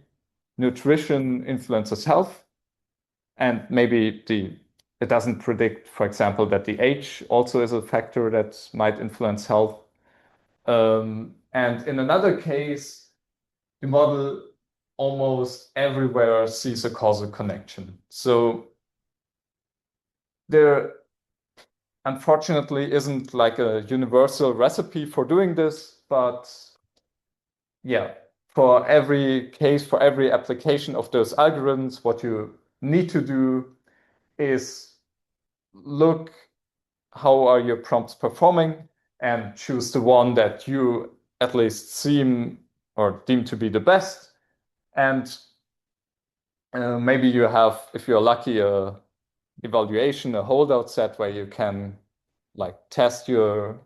nutrition influences health, and maybe it doesn't predict, for example, that the age also is a factor that might influence health. And in another case, the model almost everywhere sees a causal connection. So there unfortunately isn't like a universal recipe for doing this, but yeah, for every case, for every application of those algorithms, what you need to do is look how are your prompts performing and choose the one that you at least seem or deem to be the best. And maybe you have, if you're lucky, a evaluation, a holdout set where you can like test your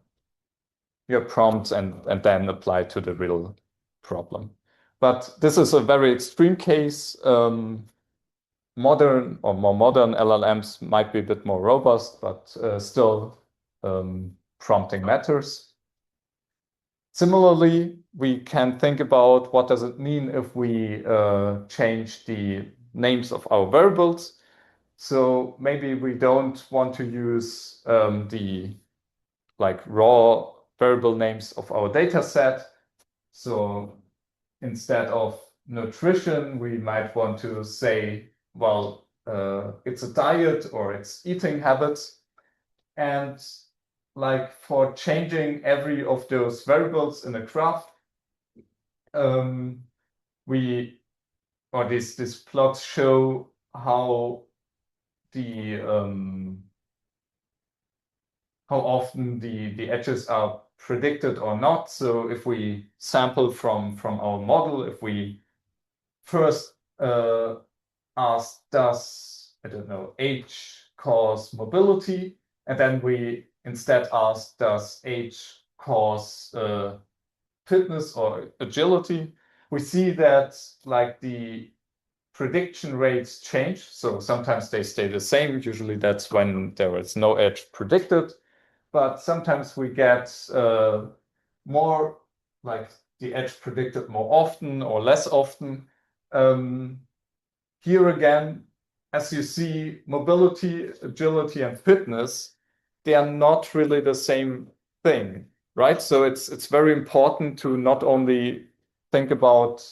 prompts and then apply to the real problem. But this is a very extreme case. Modern or more modern LLMs might be a bit more robust, but still prompting matters. Similarly, we can think about what does it mean if we change the names of our variables. So maybe we don't want to use the like raw variable names of our data set. So instead of nutrition, we might want to say, well, it's a diet or it's eating habits. And like for changing every of those variables in a graph, these plots show how the how often the edges are predicted or not. So if we sample from our model, if we first ask, does, I don't know, age cause mobility? And then we instead ask, does age cause fitness or agility? We see that like the prediction rates change. So sometimes they stay the same. Usually that's when there is no edge predicted. But sometimes we get more, like the edge predicted more often or less often. Here again, as you see, mobility, agility, and fitness, they are not really the same thing, right? So it's very important to not only think about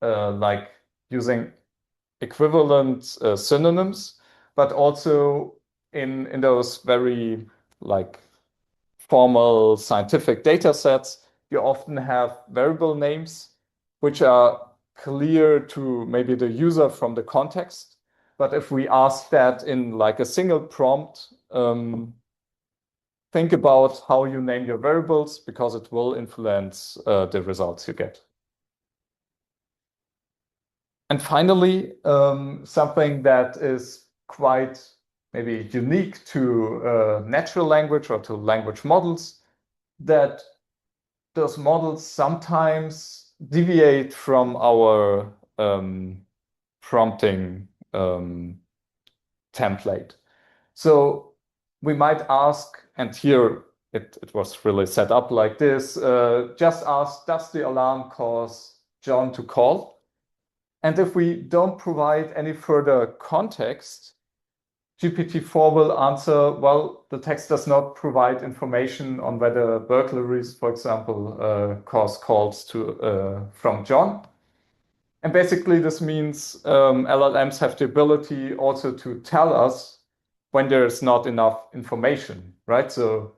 like using equivalent synonyms, but also in those very like formal scientific data sets, you often have variable names which are clear to maybe the user from the context. But if we ask that in like a single prompt, think about how you name your variables because it will influence the results you get. And finally, something that is quite maybe unique to natural language or to language models, that those models sometimes deviate from our prompting template. So we might ask, and here it was really set up like this, just ask, does the alarm cause John to call? And if we don't provide any further context, GPT-4 will answer, well, the text does not provide information on whether burglaries, for example, cause calls to from John. And basically, this means LLMs have the ability also to tell us when there is not enough information, right? So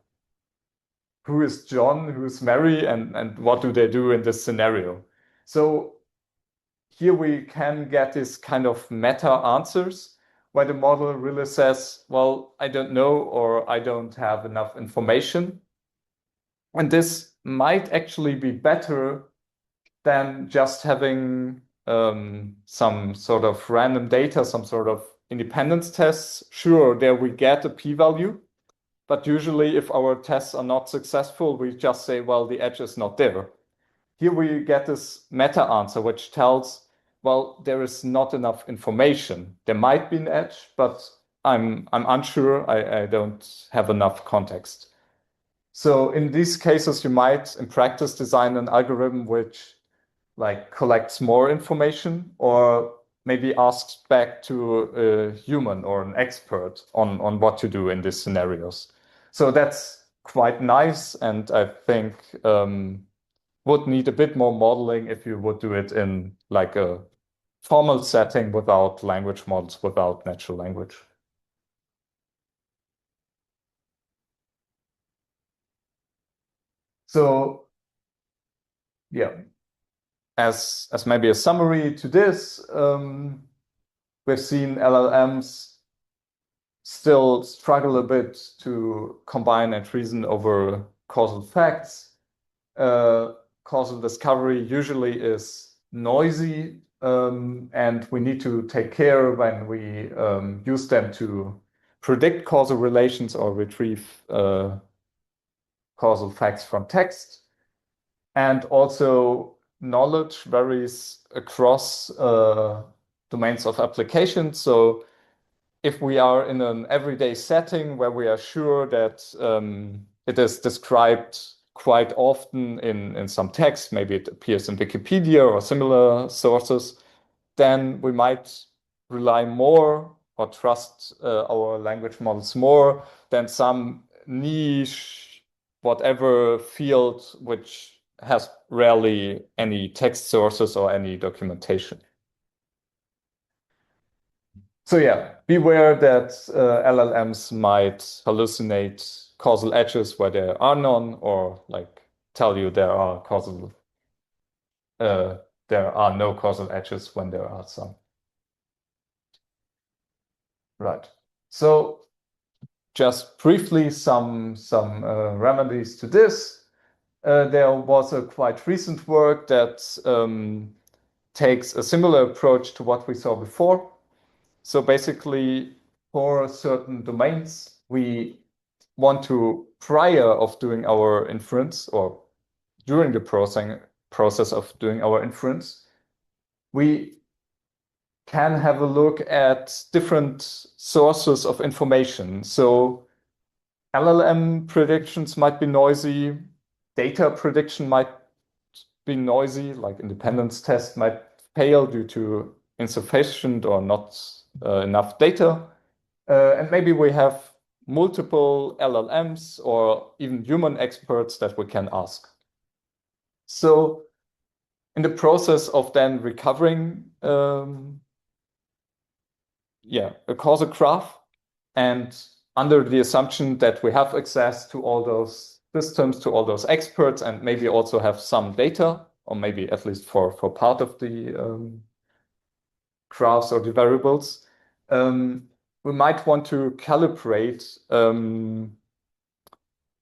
who is John, who is Mary, and what do they do in this scenario? So here we can get this kind of meta answers where the model really says, well, I don't know, or I don't have enough information. And this might actually be better than just having some sort of random data, some sort of independence tests. Sure, there we get a p-value, but usually if our tests are not successful, we just say, well, the edge is not there. Here we get this meta answer, which tells, well, there is not enough information. There might be an edge, but I'm unsure. I don't have enough context. So in these cases, you might, in practice, design an algorithm which like collects more information or maybe asks back to a human or an expert on what to do in these scenarios. So that's quite nice, and I think would need a bit more modeling if you would do it in like a formal setting without language models, without natural language. So yeah, as maybe a summary to this, we've seen LLMs still struggle a bit to combine and reason over causal facts. Causal discovery usually is noisy, and we need to take care when we use them to predict causal relations or retrieve causal facts from text. And also, knowledge varies across domains of application. So if we are in an everyday setting where we are sure that it is described quite often in some text, maybe it appears in Wikipedia or similar sources, then we might rely more or trust our language models more than some niche, whatever field, which has rarely any text sources or any documentation. So yeah, beware that LLMs might hallucinate causal edges where there are none, or like tell you there are no causal edges when there are some. Right. So just briefly some remedies to this. There was a quite recent work that takes a similar approach to what we saw before. So basically, for certain domains, we want to, prior of doing our inference or during the process of doing our inference, we can have a look at different sources of information. So LLM predictions might be noisy, data prediction might be noisy, like independence test might fail due to insufficient or not enough data. And maybe we have multiple LLMs or even human experts that we can ask. So in the process of then recovering a causal graph, and under the assumption that we have access to all those systems, to all those experts, and maybe also have some data, or maybe at least for part of the graphs or the variables, we might want to calibrate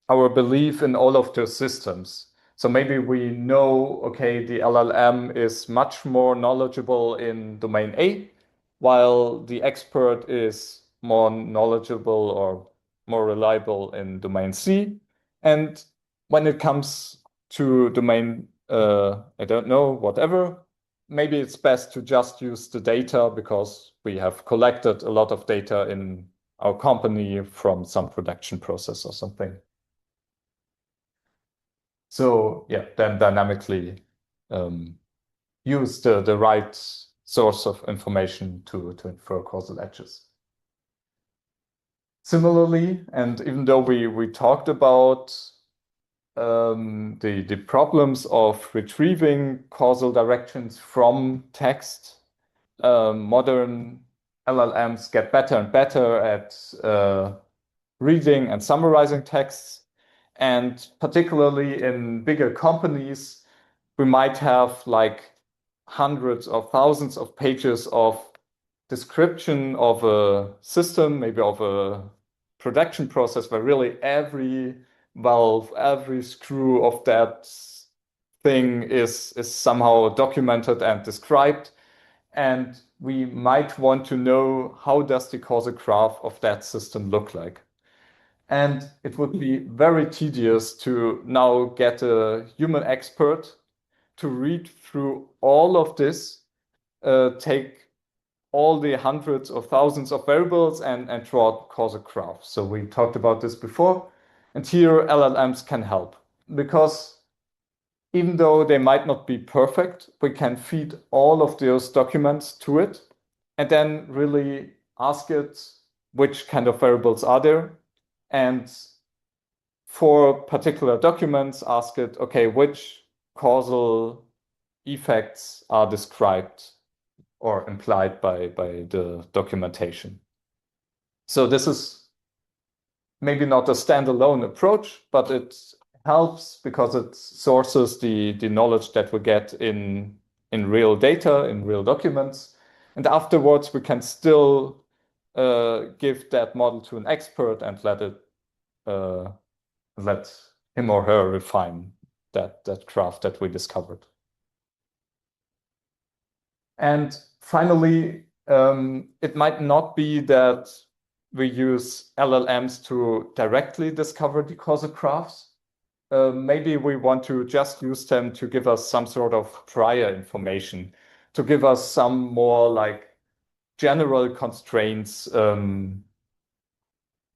our belief in all of those systems. So maybe we know, okay, the LLM is much more knowledgeable in domain A, while the expert is more knowledgeable or more reliable in domain C. And when it comes to domain, I don't know, whatever, maybe it's best to just use the data because we have collected a lot of data in our company from some production process or something. So yeah, then dynamically use the right source of information to infer causal edges. Similarly, and even though we talked about the problems of retrieving causal directions from text, modern LLMs get better and better at reading and summarizing texts. And particularly in bigger companies, we might have like hundreds or thousands of pages of description of a system, maybe of a production process, where really every valve, every screw of that thing is somehow documented and described. And we might want to know, how does the causal graph of that system look like? And it would be very tedious to now get a human expert to read through all of this, take all the hundreds or thousands of variables and draw causal graphs. So we talked about this before. And here LLMs can help, because even though they might not be perfect, we can feed all of those documents to it and then really ask it which kind of variables are there. And for particular documents, ask it, okay, which causal effects are described or implied by the documentation. So this is maybe not a standalone approach, but it helps because it sources the knowledge that we get in real data, in real documents. And afterwards, we can still give that model to an expert and let him or her refine that graph that we discovered. And finally, it might not be that we use LLMs to directly discover the causal graphs. Maybe we want to just use them to give us some sort of prior information, to give us some more like general constraints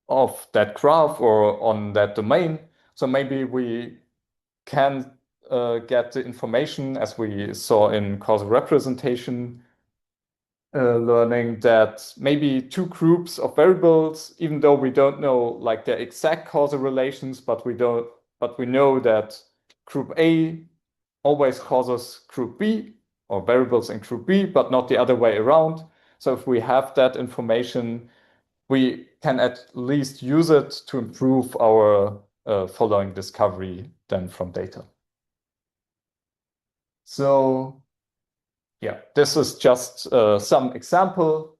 of that graph or on that domain. So maybe we can get the information, as we saw in causal representation learning, that maybe two groups of variables, even though we don't know like their exact causal relations, but we know that group A always causes group B, or variables in group B, but not the other way around. So if we have that information, we can at least use it to improve our following discovery then from data. So yeah, this is just some example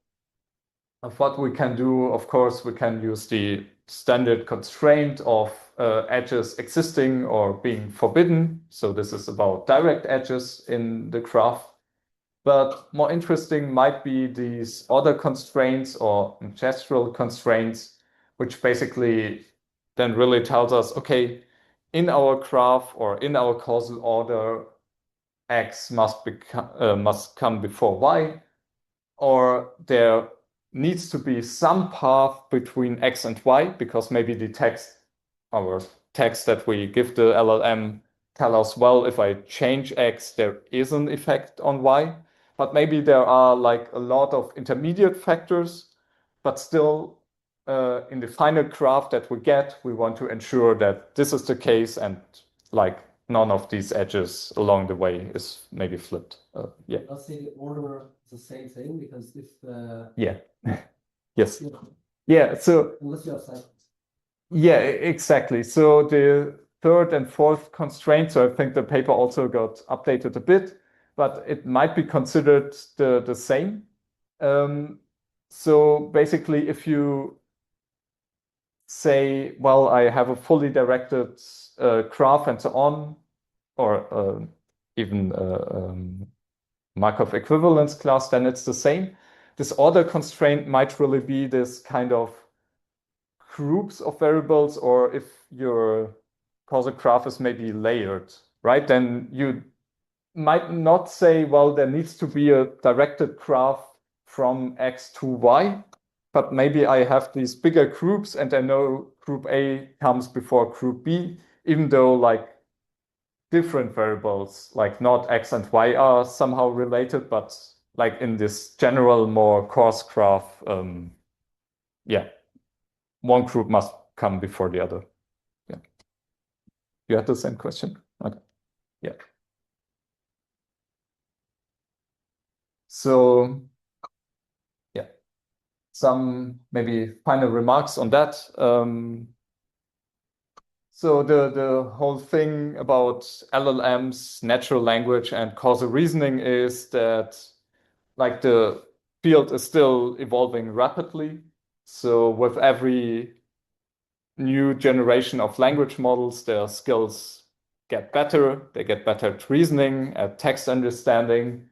of what we can do, of course, we can use the standard constraint of edges existing or being forbidden. So this is about direct edges in the graph. But more interesting might be these other constraints or gestural constraints, which basically then really tells us, okay, in our graph or in our causal order, X must come before Y, or there needs to be some path between X and Y, because maybe our text that we give the LLM tell us, well, if I change X, there is an effect on Y. But maybe there are like a lot of intermediate factors, but still in the final graph that we get, we want to ensure that this is the case and like none of these edges along the way is maybe flipped. Yeah. Let's say the order is the same thing because if Yeah. Yes. you know, Yeah. So unless you have cycles. yeah, exactly. So the third and fourth constraint, so I think the paper also got updated a bit, but it might be considered the same. So basically, if you say, well, I have a fully directed graph and so on, or even Markov equivalence class, then it's the same. This order constraint might really be this kind of groups of variables, or if your causal graph is maybe layered, right? Then you might not say, well, there needs to be a directed graph from X to Y, but maybe I have these bigger groups and I know group A comes before group B, even though like different variables, like not X and Y are somehow related, but like in this general, more coarse graph, yeah, one group must come before the other. Yeah. You had the same question? Okay. Yeah. So, yeah, some maybe final remarks on that. So the whole thing about LLMs, natural language, and causal reasoning is that like the field is still evolving rapidly. So with every new generation of language models, their skills get better. They get better at reasoning, at text understanding.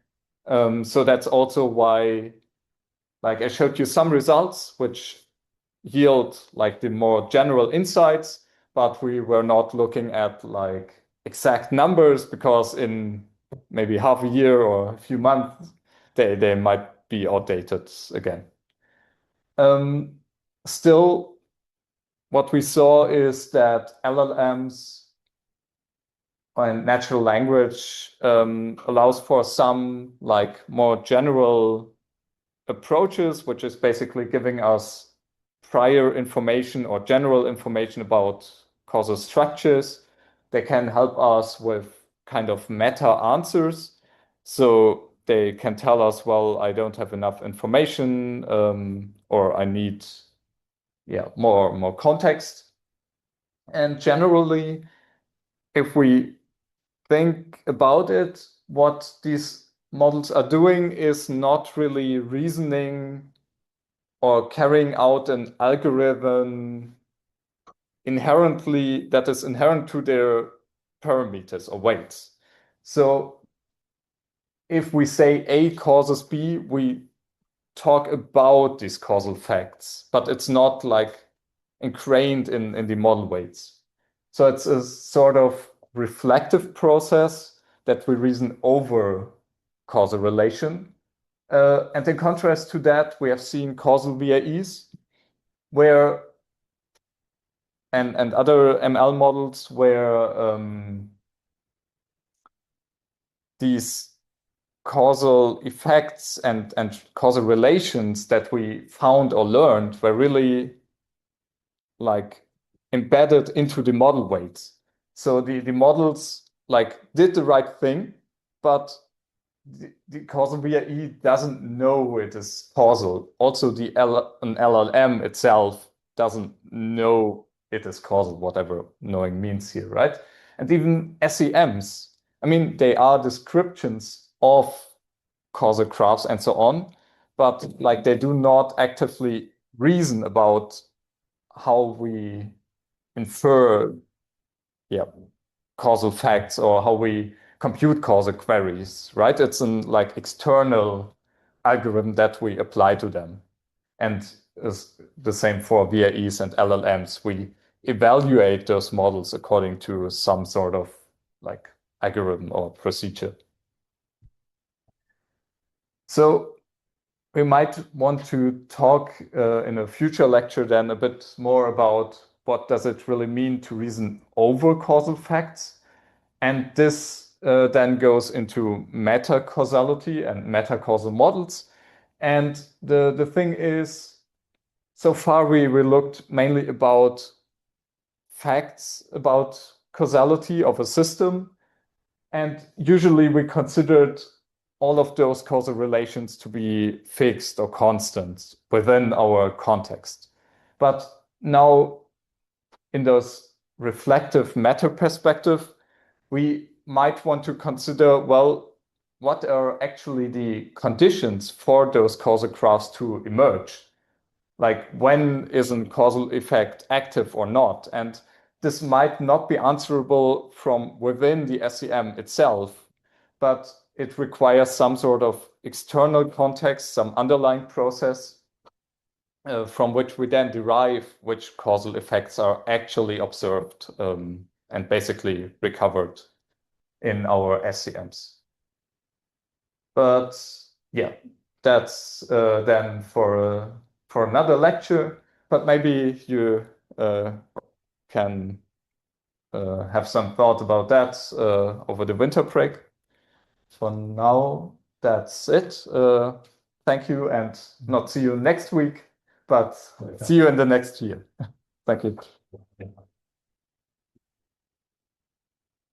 So that's also why, like I showed you some results which yield like the more general insights, but we were not looking at like exact numbers because in maybe half a year or a few months, they might be outdated again. Still, what we saw is that LLMs and natural language allows for some like more general approaches, which is basically giving us prior information or general information about causal structures. They can help us with kind of meta answers. So they can tell us, well, I don't have enough information, or I need more context. And generally, if we think about it, what these models are doing is not really reasoning or carrying out an algorithm that is inherent to their parameters or weights. So if we say A causes B, we talk about these causal facts, but it's not like ingrained in the model weights. So it's a sort of reflective process that we reason over causal relation. And in contrast to that, we have seen causal VAEs where and other ML models where these causal effects and causal relations that we found or learned were really like embedded into the model weights. So the models like did the right thing, but the causal VAE doesn't know it is causal. Also, an LLM itself doesn't know it is causal, whatever knowing means here, right? And even SEMs, I mean, they are descriptions of causal graphs and so on, but like they do not actively reason about how we infer, causal facts or how we compute causal queries, right? It's an like external algorithm that we apply to them. And is the same for VAEs and LLMs. We evaluate those models according to some sort of like algorithm or procedure. So we might want to talk in a future lecture then a bit more about what does it really mean to reason over causal facts. And this then goes into meta-causality and meta-causal models. And the thing is, so far we looked mainly about facts about causality of a system. And usually we considered all of those causal relations to be fixed or constant within our context. But now in those reflective meta perspective, we might want to consider, well, what are actually the conditions for those causal graphs to emerge? Like when is a causal effect active or not? And this might not be answerable from within the SEM itself, but it requires some sort of external context, some underlying process from which we then derive which causal effects are actually observed and basically recovered in our SEMs. But yeah, that's then for another lecture. But maybe you can have some thought about that over the winter break. For now, that's it. Thank you, and not see you next week, but see you in the next year. Thank you.